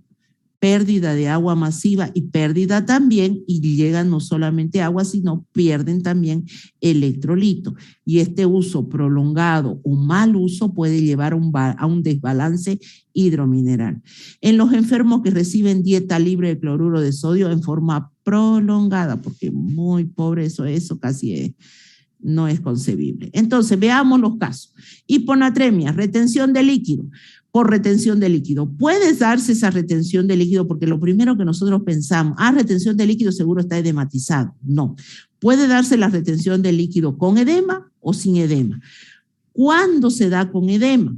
Pérdida de agua masiva y pérdida también, y llegan no solamente agua, sino pierden también electrolito. Y este uso prolongado o mal uso puede llevar a un desbalance hidromineral. En los enfermos que reciben dieta libre de cloruro de sodio en forma prolongada, porque muy pobre eso casi no es concebible. Entonces, veamos los casos. Hiponatremia, retención de líquido. Por retención de líquido. ¿Puede darse esa retención de líquido? Porque lo primero que nosotros pensamos, retención de líquido seguro está edematizado. No. Puede darse la retención de líquido con edema o sin edema. ¿Cuándo se da con edema?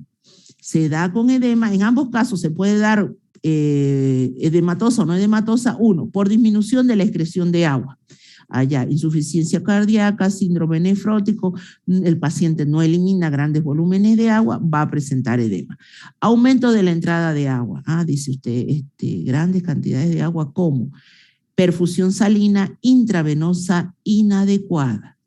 Se da con edema, en ambos casos se puede dar edematosa o no edematosa. Uno, por disminución de la excreción de agua. Allá, insuficiencia cardíaca, síndrome nefrótico, el paciente no elimina grandes volúmenes de agua, va a presentar edema. Aumento de la entrada de agua. Dice usted, grandes cantidades de agua, ¿cómo? Perfusión salina intravenosa inadecuada.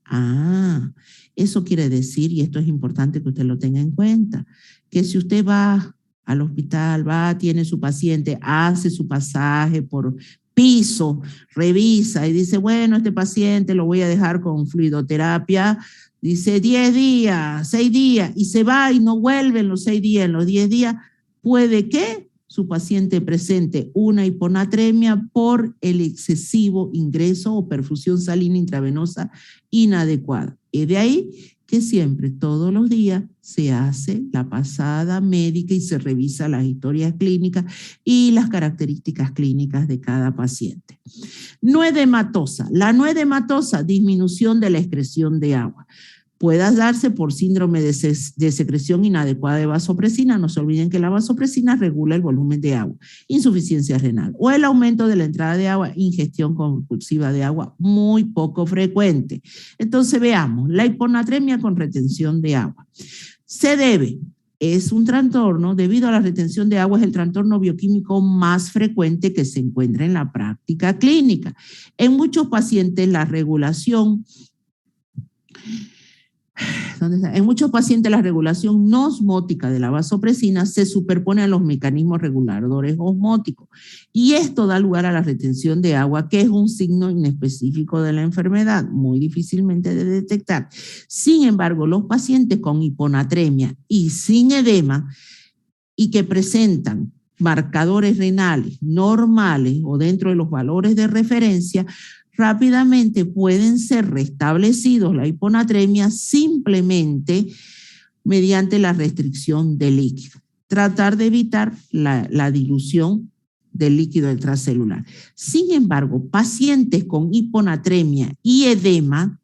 Eso quiere decir, y esto es importante que usted lo tenga en cuenta, que si usted va al hospital, tiene su paciente, hace su pasaje por piso, revisa y dice, bueno, este paciente lo voy a dejar con fluidoterapia, dice 10 días, 6 días, y se va y no vuelve en los 6 días, en los 10 días, puede que su paciente presente una hiponatremia por el excesivo ingreso o perfusión salina intravenosa inadecuada. Es de ahí que siempre, todos los días, se hace la pasada médica y se revisa las historias clínicas y las características clínicas de cada paciente. No edematosa. La no edematosa, disminución de la excreción de agua. Puede darse por síndrome de secreción inadecuada de vasopresina. No se olviden que la vasopresina regula el volumen de agua. Insuficiencia renal. O el aumento de la entrada de agua, ingestión compulsiva de agua muy poco frecuente. Entonces veamos, la hiponatremia con retención de agua. Se debe, es un trastorno, debido a la retención de agua, es el trastorno bioquímico más frecuente que se encuentra en la práctica clínica. En muchos pacientes la regulación no osmótica de la vasopresina se superpone a los mecanismos reguladores osmóticos y esto da lugar a la retención de agua, que es un signo inespecífico de la enfermedad, muy difícilmente de detectar. Sin embargo, los pacientes con hiponatremia y sin edema y que presentan marcadores renales normales o dentro de los valores de referencia, rápidamente pueden ser restablecidos la hiponatremia simplemente mediante la restricción de líquido. Tratar de evitar la dilución del líquido extracelular. Sin embargo, pacientes con hiponatremia y edema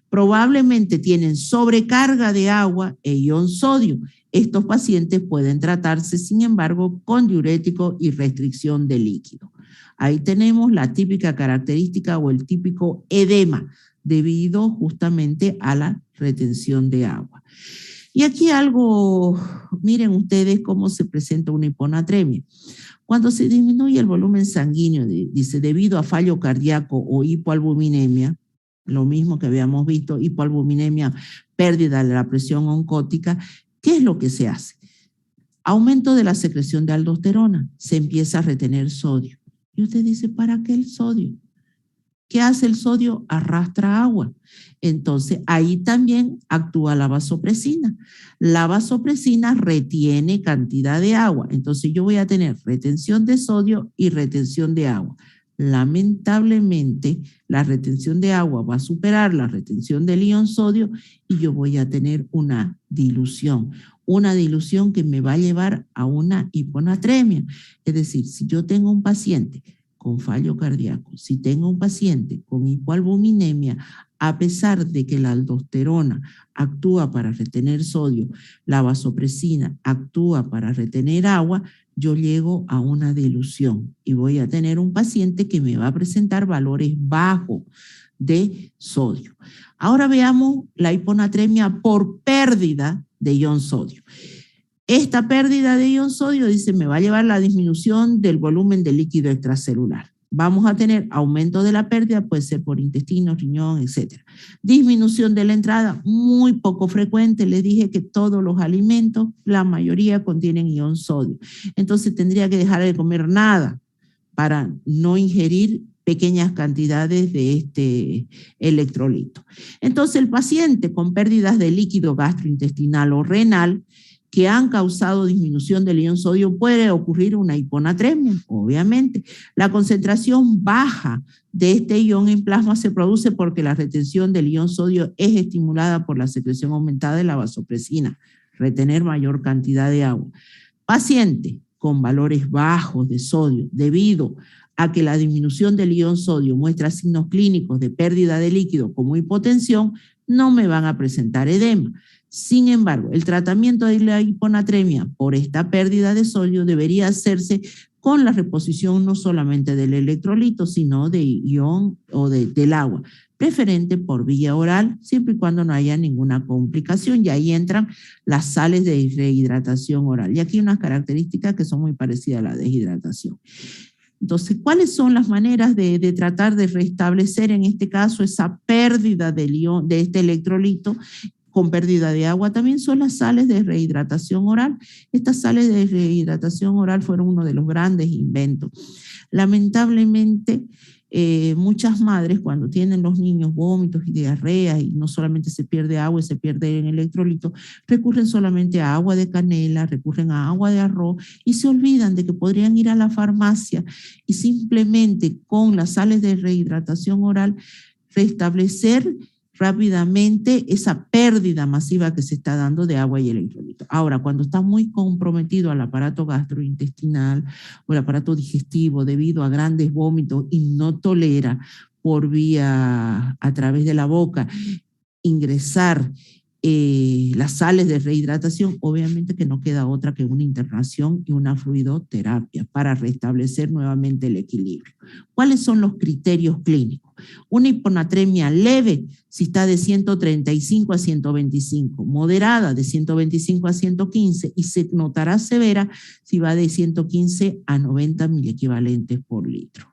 probablemente tienen sobrecarga de agua e ion sodio. Estos pacientes pueden tratarse, sin embargo, con diurético y restricción de líquido. Ahí tenemos la típica característica o el típico edema debido justamente a la retención de agua. Y aquí algo, miren ustedes cómo se presenta una hiponatremia. Cuando se disminuye el volumen sanguíneo, dice, debido a fallo cardíaco o hipoalbuminemia, lo mismo que habíamos visto, hipoalbuminemia, pérdida de la presión oncótica, ¿qué es lo que se hace? Aumento de la secreción de aldosterona, se empieza a retener sodio. Y usted dice, ¿para qué el sodio? ¿Qué hace el sodio? Arrastra agua. Entonces, ahí también actúa la vasopresina. La vasopresina retiene cantidad de agua. Entonces, yo voy a tener retención de sodio y retención de agua. Lamentablemente, la retención de agua va a superar la retención del ion sodio y yo voy a tener una dilución que me va a llevar a una hiponatremia. Es decir, si yo tengo un paciente con fallo cardíaco, si tengo un paciente con hipoalbuminemia, a pesar de que la aldosterona actúa para retener sodio, la vasopresina actúa para retener agua, yo llego a una dilución y voy a tener un paciente que me va a presentar valores bajos de sodio. Ahora veamos la hiponatremia por pérdida de ion sodio. Esta pérdida de ion sodio, dice, me va a llevar a la disminución del volumen de líquido extracelular. Vamos a tener aumento de la pérdida, puede ser por intestino, riñón, etc. Disminución de la entrada, muy poco frecuente. Les dije que todos los alimentos, la mayoría contienen ion sodio. Entonces tendría que dejar de comer nada para no ingerir pequeñas cantidades de este electrolito. Entonces el paciente con pérdidas de líquido gastrointestinal o renal que han causado disminución del ion sodio, puede ocurrir una hiponatremia, obviamente. La concentración baja de este ion en plasma se produce porque la retención del ion sodio es estimulada por la secreción aumentada de la vasopresina, retener mayor cantidad de agua. Paciente con valores bajos de sodio debido a que la disminución del ion sodio muestra signos clínicos de pérdida de líquido como hipotensión, no me van a presentar edema. Sin embargo, el tratamiento de la hiponatremia por esta pérdida de sodio debería hacerse con la reposición no solamente del electrolito, sino de ion o del agua, preferente por vía oral, siempre y cuando no haya ninguna complicación. Y ahí entran las sales de rehidratación oral. Y aquí hay unas características que son muy parecidas a la deshidratación. Entonces, ¿cuáles son las maneras de tratar de restablecer en este caso esa pérdida de este electrolito? Con pérdida de agua también son las sales de rehidratación oral. Estas sales de rehidratación oral fueron uno de los grandes inventos. Lamentablemente, muchas madres cuando tienen los niños vómitos y diarreas y no solamente se pierde agua y se pierde el electrolito, recurren solamente a agua de canela, recurren a agua de arroz y se olvidan de que podrían ir a la farmacia y simplemente con las sales de rehidratación oral restablecer rápidamente esa pérdida masiva que se está dando de agua y electrolito. Ahora, cuando está muy comprometido al aparato gastrointestinal o el aparato digestivo debido a grandes vómitos y no tolera por vía a través de la boca ingresar las sales de rehidratación, obviamente que no queda otra que una internación y una fluidoterapia para restablecer nuevamente el equilibrio. ¿Cuáles son los criterios clínicos? Una hiponatremia leve si está de 135 a 125, moderada de 125 a 115 y se notará severa si va de 115 a 90 miliequivalentes por litro.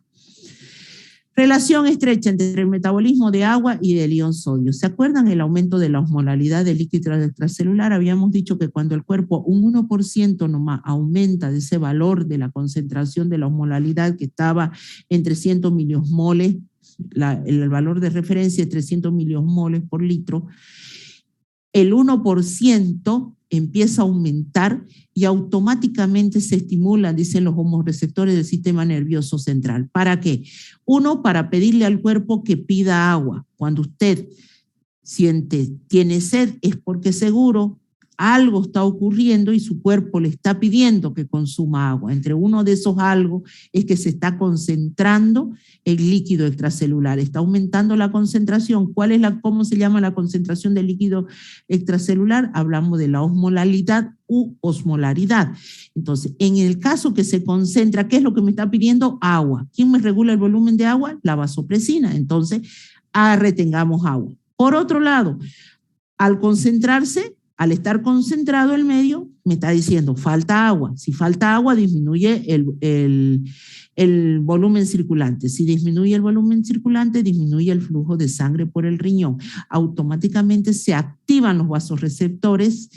Relación estrecha entre el metabolismo de agua y del ion sodio. ¿Se acuerdan el aumento de la osmolaridad del líquido extracelular? Habíamos dicho que cuando el cuerpo un 1% nomás aumenta de ese valor de la concentración de la osmolaridad que estaba en 300 miliosmoles, el valor de referencia es 300 miliosmoles por litro, el 1% empieza a aumentar y automáticamente se estimulan, dicen los hormoreceptores del sistema nervioso central. ¿Para qué? Uno, para pedirle al cuerpo que pida agua. Cuando usted tiene sed, es porque seguro algo está ocurriendo y su cuerpo le está pidiendo que consuma agua. Entre uno de esos algo es que se está concentrando el líquido extracelular, está aumentando la concentración. ¿Cómo se llama la concentración del líquido extracelular? Hablamos de la osmolalidad u osmolaridad. Entonces, en el caso que se concentra, ¿qué es lo que me está pidiendo? Agua. ¿Quién me regula el volumen de agua? La vasopresina. Entonces, retengamos agua. Por otro lado, al concentrarse, al estar concentrado el medio, me está diciendo falta agua. Si falta agua, disminuye el volumen circulante. Si disminuye el volumen circulante, disminuye el flujo de sangre por el riñón. Automáticamente se activan los vasoreceptores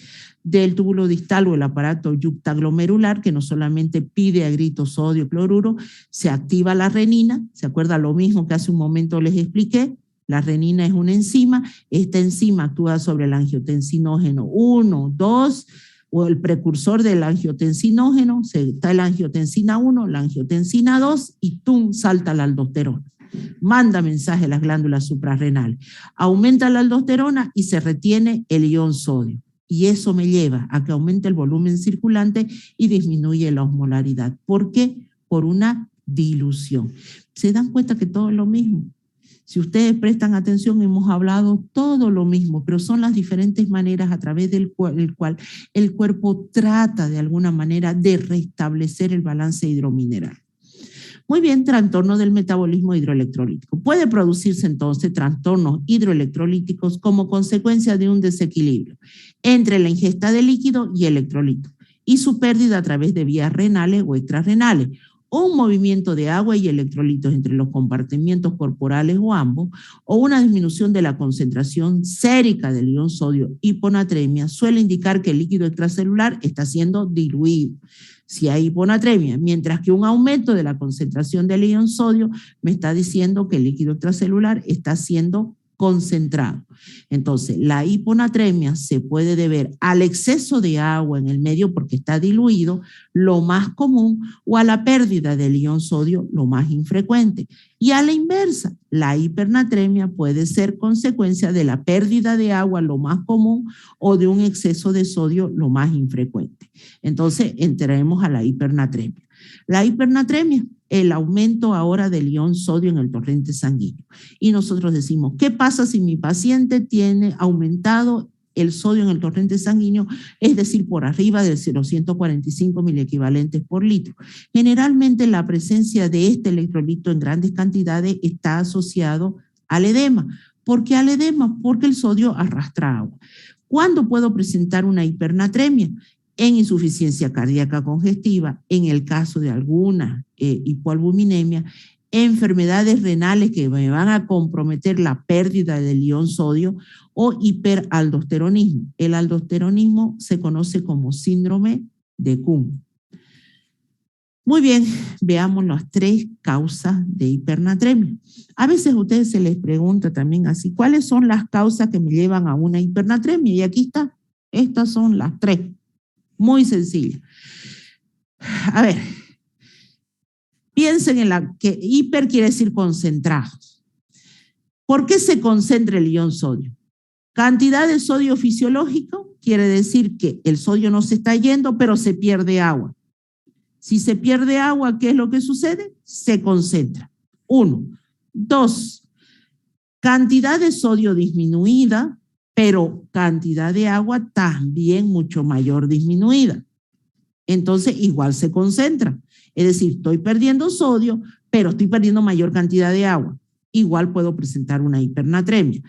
del túbulo distal o el aparato yuctaglomerular, que no solamente pide a gritos sodio, cloruro, se activa la renina. ¿Se acuerda lo mismo que hace un momento les expliqué? La renina es una enzima, esta enzima actúa sobre el angiotensinógeno 1, 2, o el precursor del angiotensinógeno, está la angiotensina 1, la angiotensina 2 y ¡tum! Salta la aldosterona. Manda mensaje a las glándulas suprarrenales. Aumenta la aldosterona y se retiene el ion sodio. Y eso me lleva a que aumente el volumen circulante y disminuye la osmolaridad. ¿Por qué? Por una dilución. ¿Se dan cuenta que todo es lo mismo? Si ustedes prestan atención, hemos hablado todo lo mismo, pero son las diferentes maneras a través del cual el cuerpo trata de alguna manera de restablecer el balance hidromineral. Muy bien, trastorno del metabolismo hidroelectrolítico. Puede producirse entonces trastornos hidroelectrolíticos como consecuencia de un desequilibrio entre la ingesta de líquido y electrolito y su pérdida a través de vías renales o extrarrenales, o un movimiento de agua y electrolitos entre los compartimientos corporales o ambos, o una disminución de la concentración sérica del ion sodio, hiponatremia, suele indicar que el líquido extracelular está siendo diluido. Si hay hiponatremia, mientras que un aumento de la concentración del ion sodio me está diciendo que el líquido extracelular está siendo concentrado. Entonces, la hiponatremia se puede deber al exceso de agua en el medio porque está diluido, lo más común, o a la pérdida del ion sodio, lo más infrecuente. Y a la inversa, la hipernatremia puede ser consecuencia de la pérdida de agua, lo más común, o de un exceso de sodio, lo más infrecuente. Entonces, entremos a la hipernatremia. La hipernatremia, el aumento ahora del ion sodio en el torrente sanguíneo. Y nosotros decimos, ¿qué pasa si mi paciente tiene aumentado el sodio en el torrente sanguíneo, es decir, por arriba de 0,145 miliequivalentes por litro? Generalmente la presencia de este electrolito en grandes cantidades está asociado al edema. ¿Por qué al edema? Porque el sodio arrastra agua. ¿Cuándo puedo presentar una hipernatremia? En insuficiencia cardíaca congestiva, en el caso de alguna hipoalbuminemia, enfermedades renales que me van a comprometer la pérdida del ion sodio o hiperaldosteronismo. El aldosteronismo se conoce como síndrome de Kuhn. Muy bien, veamos las 3 causas de hipernatremia. A veces a ustedes se les pregunta también así, ¿cuáles son las causas que me llevan a una hipernatremia? Y aquí está, estas son las 3. Muy sencilla. A ver, piensen en la que hiper quiere decir concentrado. ¿Por qué se concentra el ion sodio? Cantidad de sodio fisiológico quiere decir que el sodio no se está yendo, pero se pierde agua. Si se pierde agua, ¿qué es lo que sucede? Se concentra. 1. 2. Cantidad de sodio disminuida, pero cantidad de agua también mucho mayor disminuida. Entonces, igual se concentra. Es decir, estoy perdiendo sodio, pero estoy perdiendo mayor cantidad de agua. Igual puedo presentar una hipernatremia.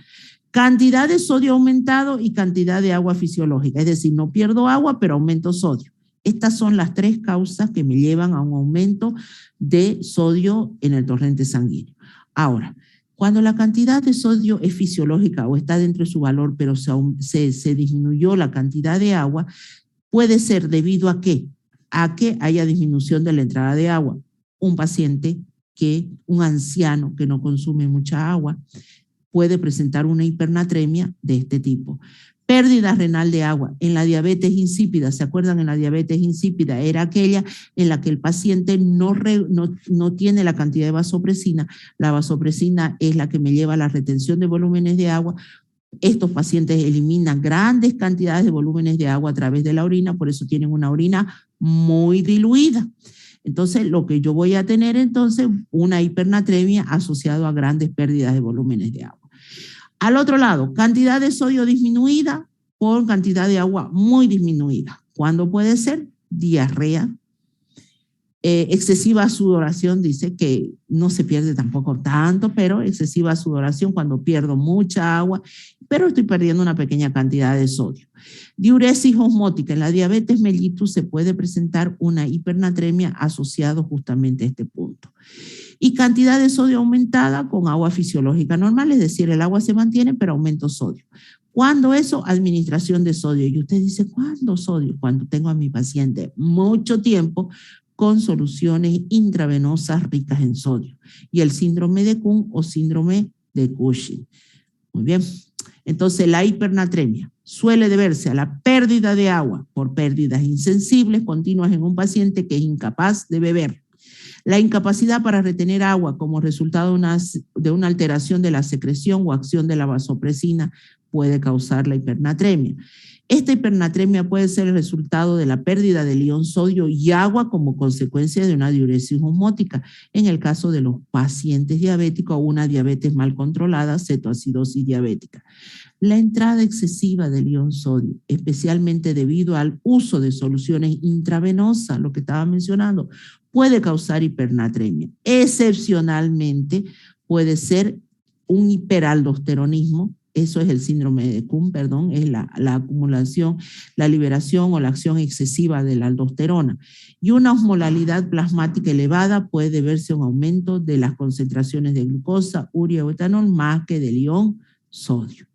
Cantidad de sodio aumentado y cantidad de agua fisiológica. Es decir, no pierdo agua, pero aumento sodio. Estas son las 3 causas que me llevan a un aumento de sodio en el torrente sanguíneo. Ahora, cuando la cantidad de sodio es fisiológica o está dentro de su valor, pero se disminuyó la cantidad de agua, puede ser debido a ¿qué? A que haya disminución de la entrada de agua. Un paciente un anciano que no consume mucha agua, puede presentar una hipernatremia de este tipo. Pérdida renal de agua. En la diabetes insípida, ¿se acuerdan? En la diabetes insípida era aquella en la que el paciente no tiene la cantidad de vasopresina. La vasopresina es la que me lleva a la retención de volúmenes de agua. Estos pacientes eliminan grandes cantidades de volúmenes de agua a través de la orina, por eso tienen una orina muy diluida. Entonces, lo que yo voy a tener entonces, una hipernatremia asociada a grandes pérdidas de volúmenes de agua. Al otro lado, cantidad de sodio disminuida por cantidad de agua muy disminuida. ¿Cuándo puede ser? Diarrea. Excesiva sudoración, dice que no se pierde tampoco tanto, pero excesiva sudoración cuando pierdo mucha agua, pero estoy perdiendo una pequeña cantidad de sodio. Diuresis osmótica. En la diabetes mellitus se puede presentar una hipernatremia asociada justamente a este punto. Y cantidad de sodio aumentada con agua fisiológica normal, es decir, el agua se mantiene, pero aumento sodio. ¿Cuándo eso? Administración de sodio. Y usted dice, ¿cuándo sodio? Cuando tengo a mi paciente mucho tiempo con soluciones intravenosas ricas en sodio. Y el síndrome de Kuhn o síndrome de Cushing. Muy bien. Entonces, la hipernatremia suele deberse a la pérdida de agua por pérdidas insensibles continuas en un paciente que es incapaz de beber. La incapacidad para retener agua como resultado de una alteración de la secreción o acción de la vasopresina puede causar la hipernatremia. Esta hipernatremia puede ser el resultado de la pérdida del ion sodio y agua como consecuencia de una diuresis osmótica, en el caso de los pacientes diabéticos o una diabetes mal controlada, cetoacidosis diabética. La entrada excesiva del ion sodio, especialmente debido al uso de soluciones intravenosas, lo que estaba mencionando, puede causar hipernatremia. Excepcionalmente puede ser un hiperaldosteronismo. Eso es el síndrome de Kuhn, perdón, es la acumulación, la liberación o la acción excesiva de la aldosterona. Y una osmolalidad plasmática elevada puede deberse a un aumento de las concentraciones de glucosa, urea o etanol más que del ion sodio.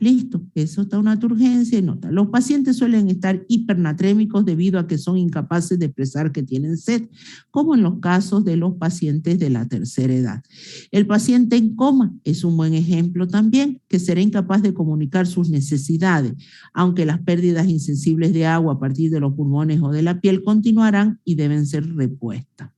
Listo, eso está una turgencia y nota. Los pacientes suelen estar hipernatrémicos debido a que son incapaces de expresar que tienen sed, como en los casos de los pacientes de la tercera edad. El paciente en coma es un buen ejemplo también, que será incapaz de comunicar sus necesidades, aunque las pérdidas insensibles de agua a partir de los pulmones o de la piel continuarán y deben ser repuestas.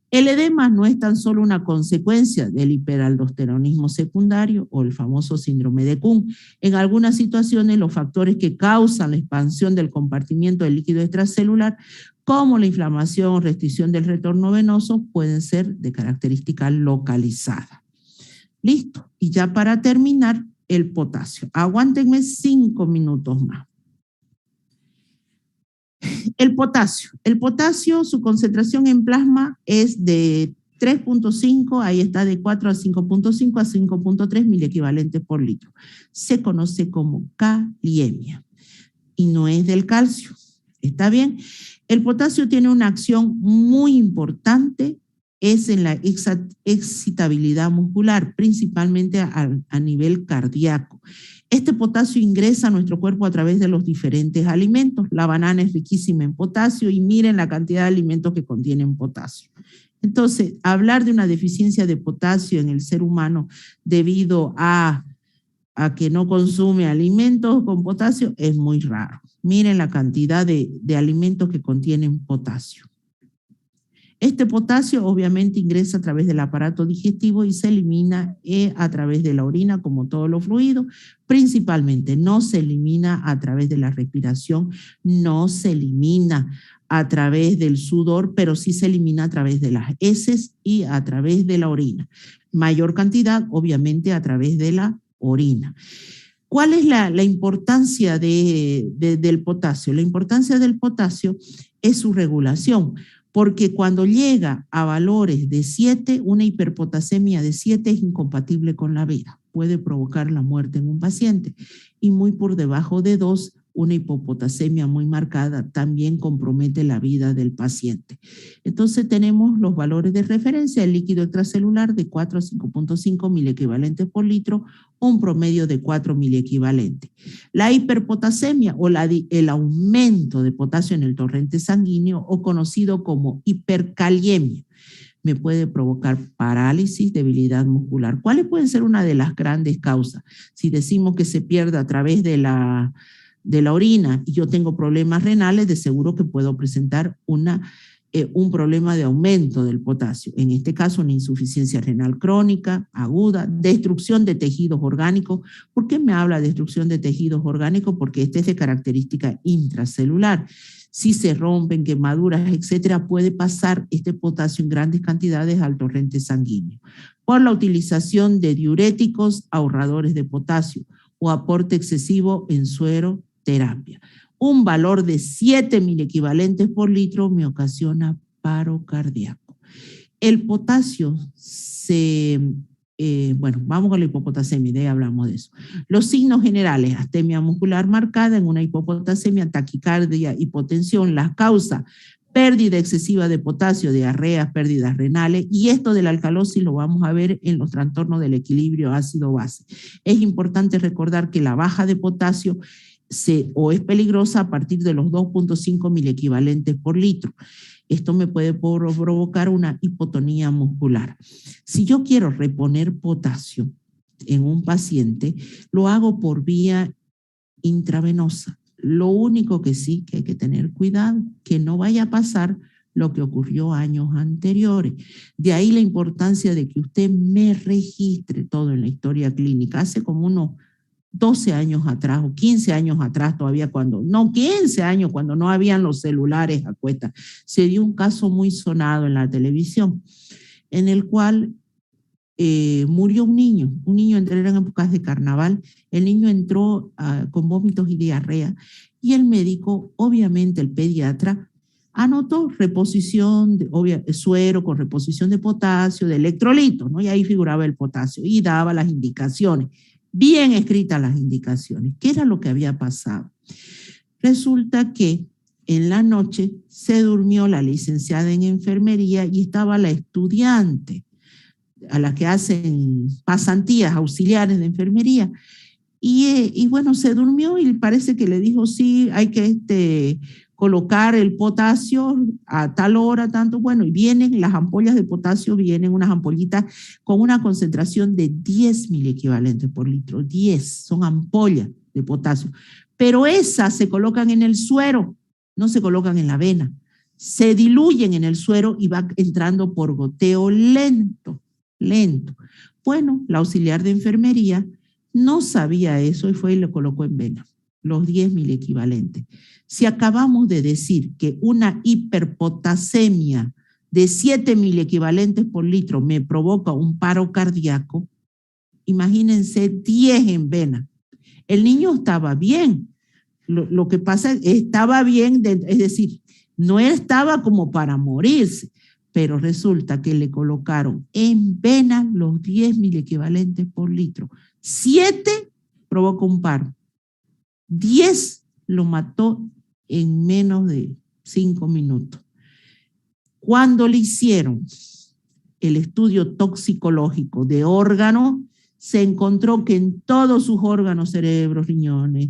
El edema no es tan solo una consecuencia del hiperaldosteronismo secundario o el famoso síndrome de Kuhn. En algunas situaciones, los factores que causan la expansión del compartimiento del líquido extracelular, como la inflamación o restricción del retorno venoso, pueden ser de característica localizada. Listo. Y ya para terminar, el potasio. Aguántenme 5 minutos más. El potasio, su concentración en plasma es de 3.5, ahí está de 4 a 5.5 a 5.3 miliequivalentes por litro. Se conoce como kaliemia y no es del calcio. ¿Está bien? El potasio tiene una acción muy importante, es en la excitabilidad muscular, principalmente a nivel cardíaco. Este potasio ingresa a nuestro cuerpo a través de los diferentes alimentos. La banana es riquísima en potasio y miren la cantidad de alimentos que contienen potasio. Entonces, hablar de una deficiencia de potasio en el ser humano debido a que no consume alimentos con potasio es muy raro. Miren la cantidad de alimentos que contienen potasio. Este potasio obviamente ingresa a través del aparato digestivo y se elimina a través de la orina, como todos los fluidos. Principalmente no se elimina a través de la respiración, no se elimina a través del sudor, pero sí se elimina a través de las heces y a través de la orina. Mayor cantidad, obviamente, a través de la orina. ¿Cuál es la importancia del potasio? La importancia del potasio es su regulación. Porque cuando llega a valores de 7, una hiperpotasemia de 7 es incompatible con la vida. Puede provocar la muerte en un paciente. Y muy por debajo de 2, una hipopotasemia muy marcada también compromete la vida del paciente. Entonces tenemos los valores de referencia, el líquido extracelular de 4 a 5.5 miliequivalentes por litro, un promedio de 4 miliequivalentes. La hiperpotasemia o el aumento de potasio en el torrente sanguíneo o conocido como hiperkaliemia. me puede provocar parálisis, debilidad muscular. ¿Cuáles pueden ser una de las grandes causas? Si decimos que se pierde a través de la orina y yo tengo problemas renales, de seguro que puedo presentar un problema de aumento del potasio. En este caso, una insuficiencia renal crónica, aguda, destrucción de tejidos orgánicos. ¿Por qué me habla de destrucción de tejidos orgánicos? Porque este es de característica intracelular. Si se rompen, quemaduras, etcétera, puede pasar este potasio en grandes cantidades al torrente sanguíneo. Por la utilización de diuréticos, ahorradores de potasio o aporte excesivo en suero, terapia. Un valor de 7.000 equivalentes por litro me ocasiona paro cardíaco. El potasio bueno, vamos con la hipopotasemia, ya hablamos de eso. Los signos generales: astemia muscular marcada en una hipopotasemia, taquicardia, hipotensión. Las causas: pérdida excesiva de potasio, diarreas, pérdidas renales, y esto de la alcalosis lo vamos a ver en los trastornos del equilibrio ácido-base. Es importante recordar que la baja de potasio es peligrosa a partir de los 2.5 mil equivalentes por litro. Esto me puede provocar una hipotonía muscular. Si yo quiero reponer potasio en un paciente, lo hago por vía intravenosa. Lo único que sí que hay que tener cuidado, que no vaya a pasar lo que ocurrió años anteriores. De ahí la importancia de que usted me registre todo en la historia clínica. Hace como unos 12 años atrás o 15 años atrás todavía, 15 años, cuando no habían los celulares a cuestas, se dio un caso muy sonado en la televisión, en el cual murió un niño eran épocas de carnaval. El niño entró con vómitos y diarrea, y el médico, obviamente el pediatra, anotó reposición de suero con reposición de potasio, de electrolitos, ¿no? Y ahí figuraba el potasio y daba las indicaciones. Bien escritas las indicaciones. ¿Qué era lo que había pasado? Resulta que en la noche se durmió la licenciada en enfermería y estaba la estudiante a la que hacen pasantías auxiliares de enfermería. Y bueno, se durmió y parece que le dijo, sí, hay que colocar el potasio a tal hora, tanto. Bueno, y vienen las ampollas de potasio, vienen unas ampollitas con una concentración de 10.000 equivalentes por litro. 10 son ampollas de potasio. Pero esas se colocan en el suero, no se colocan en la vena. Se diluyen en el suero y va entrando por goteo lento. Bueno, la auxiliar de enfermería no sabía eso y fue y lo colocó en vena, los 10.000 equivalentes. Si acabamos de decir que una hiperpotasemia de 7.000 equivalentes por litro me provoca un paro cardíaco, imagínense 10 en vena. El niño estaba bien. Lo que pasa es que estaba bien, es decir, no estaba como para morirse, pero resulta que le colocaron en vena los 10.000 equivalentes por litro. 7 provocó un paro. 10 lo mató en menos de 5 minutos. Cuando le hicieron el estudio toxicológico de órganos, se encontró que en todos sus órganos, cerebros, riñones,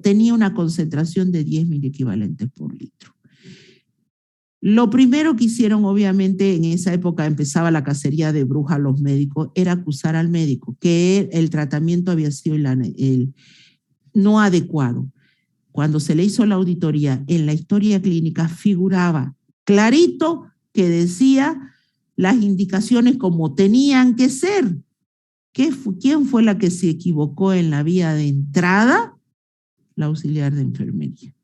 tenía una concentración de 10.000 equivalentes por litro. Lo primero que hicieron, obviamente, en esa época empezaba la cacería de brujas los médicos, era acusar al médico, que el tratamiento había sido no adecuado. Cuando se le hizo la auditoría, en la historia clínica figuraba clarito que decía las indicaciones como tenían que ser. ¿Quién fue la que se equivocó en la vía de entrada? La auxiliar de enfermería,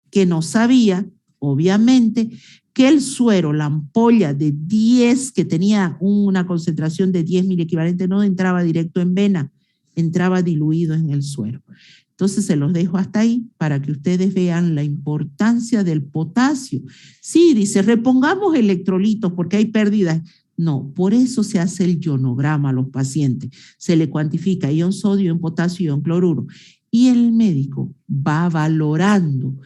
que no sabía, obviamente, que el suero, la ampolla de 10, que tenía una concentración de 10.000 equivalentes, no entraba directo en vena, entraba diluido en el suero. Entonces se los dejo hasta ahí para que ustedes vean la importancia del potasio. Sí, dice, repongamos electrolitos porque hay pérdidas. No, por eso se hace el ionograma a los pacientes. Se le cuantifica ion sodio, ion potasio, ion cloruro. Y el médico va valorando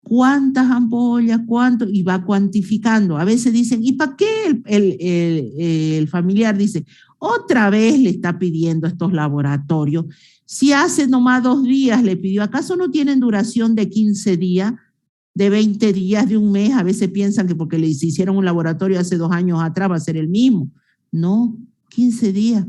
cuántas ampollas, cuánto, y va cuantificando. A veces dicen, ¿y para qué el familiar dice, otra vez le está pidiendo estos laboratorios? Si hace nomás 2 días le pidió, ¿acaso no tienen duración de 15 días? de 20 días, de un mes. A veces piensan que porque se hicieron un laboratorio hace 2 años atrás va a ser el mismo. No, 15 días.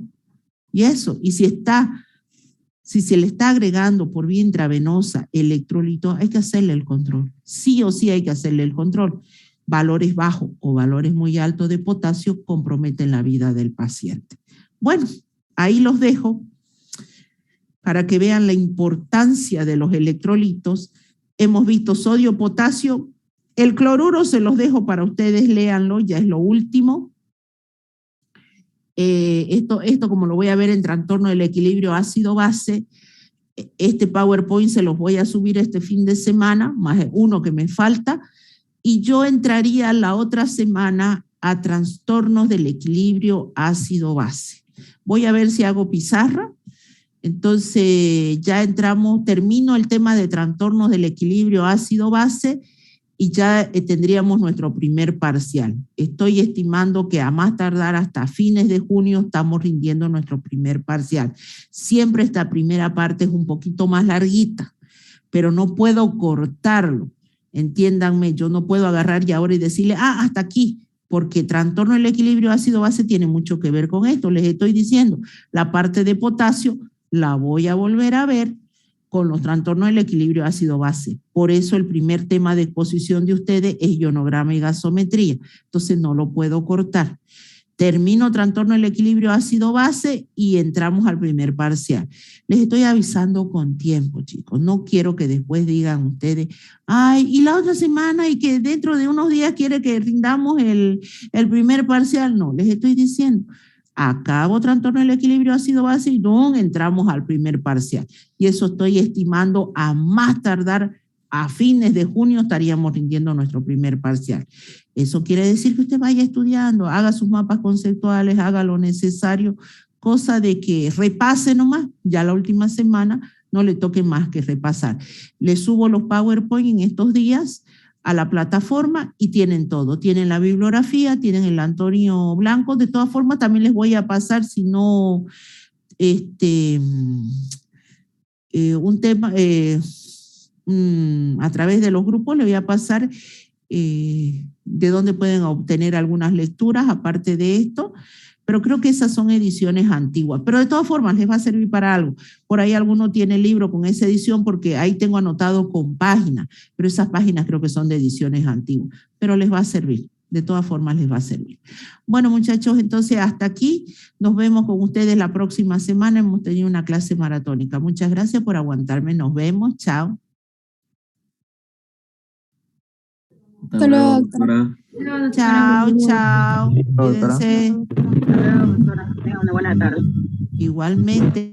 Y eso, y si se le está agregando por vía intravenosa electrolito, hay que hacerle el control. Sí o sí hay que hacerle el control. Valores bajos o valores muy altos de potasio comprometen la vida del paciente. Bueno, ahí los dejo para que vean la importancia de los electrolitos. Hemos visto sodio, potasio. El cloruro se los dejo para ustedes, léanlo, ya es lo último. Esto como lo voy a ver en trastorno del equilibrio ácido-base, este PowerPoint se los voy a subir este fin de semana, más uno que me falta, y yo entraría la otra semana a trastornos del equilibrio ácido-base. Voy a ver si hago pizarra. Entonces ya termino el tema de trastornos del equilibrio ácido-base y ya tendríamos nuestro primer parcial. Estoy estimando que a más tardar hasta fines de junio estamos rindiendo nuestro primer parcial. Siempre esta primera parte es un poquito más larguita, pero no puedo cortarlo. Entiéndanme, yo no puedo agarrar y ahora y decirle, hasta aquí, porque trastorno del equilibrio ácido-base tiene mucho que ver con esto. Les estoy diciendo, la parte de potasio la voy a volver a ver con los trastornos del equilibrio ácido-base. Por eso el primer tema de exposición de ustedes es ionograma y gasometría. Entonces no lo puedo cortar. Termino trastorno del equilibrio ácido-base y entramos al primer parcial. Les estoy avisando con tiempo, chicos. No quiero que después digan ustedes, ay, y la otra semana y que dentro de unos días quiere que rindamos el primer parcial. No, les estoy diciendo, acabo trastorno del equilibrio ácido-base y no entramos al primer parcial. Y eso estoy estimando a más tardar a fines de junio estaríamos rindiendo nuestro primer parcial. Eso quiere decir que usted vaya estudiando, haga sus mapas conceptuales, haga lo necesario, cosa de que repase nomás, ya la última semana no le toque más que repasar. Le subo los PowerPoint en estos días a la plataforma y tienen todo. Tienen la bibliografía, tienen el Antonio Blanco. De todas formas, también les voy a pasar, si no, un tema, a través de los grupos, le voy a pasar de dónde pueden obtener algunas lecturas aparte de esto, pero creo que esas son ediciones antiguas. Pero de todas formas, les va a servir para algo. Por ahí alguno tiene el libro con esa edición porque ahí tengo anotado con páginas, pero esas páginas creo que son de ediciones antiguas. Pero les va a servir. De todas formas, les va a servir. Bueno, muchachos, entonces hasta aquí. Nos vemos con ustedes la próxima semana. Hemos tenido una clase maratónica. Muchas gracias por aguantarme. Nos vemos. Chao.
Hasta luego, doctora.
Chao, chao. Cuídense.
Hasta luego, doctora. Tenga una buena tarde.
Igualmente.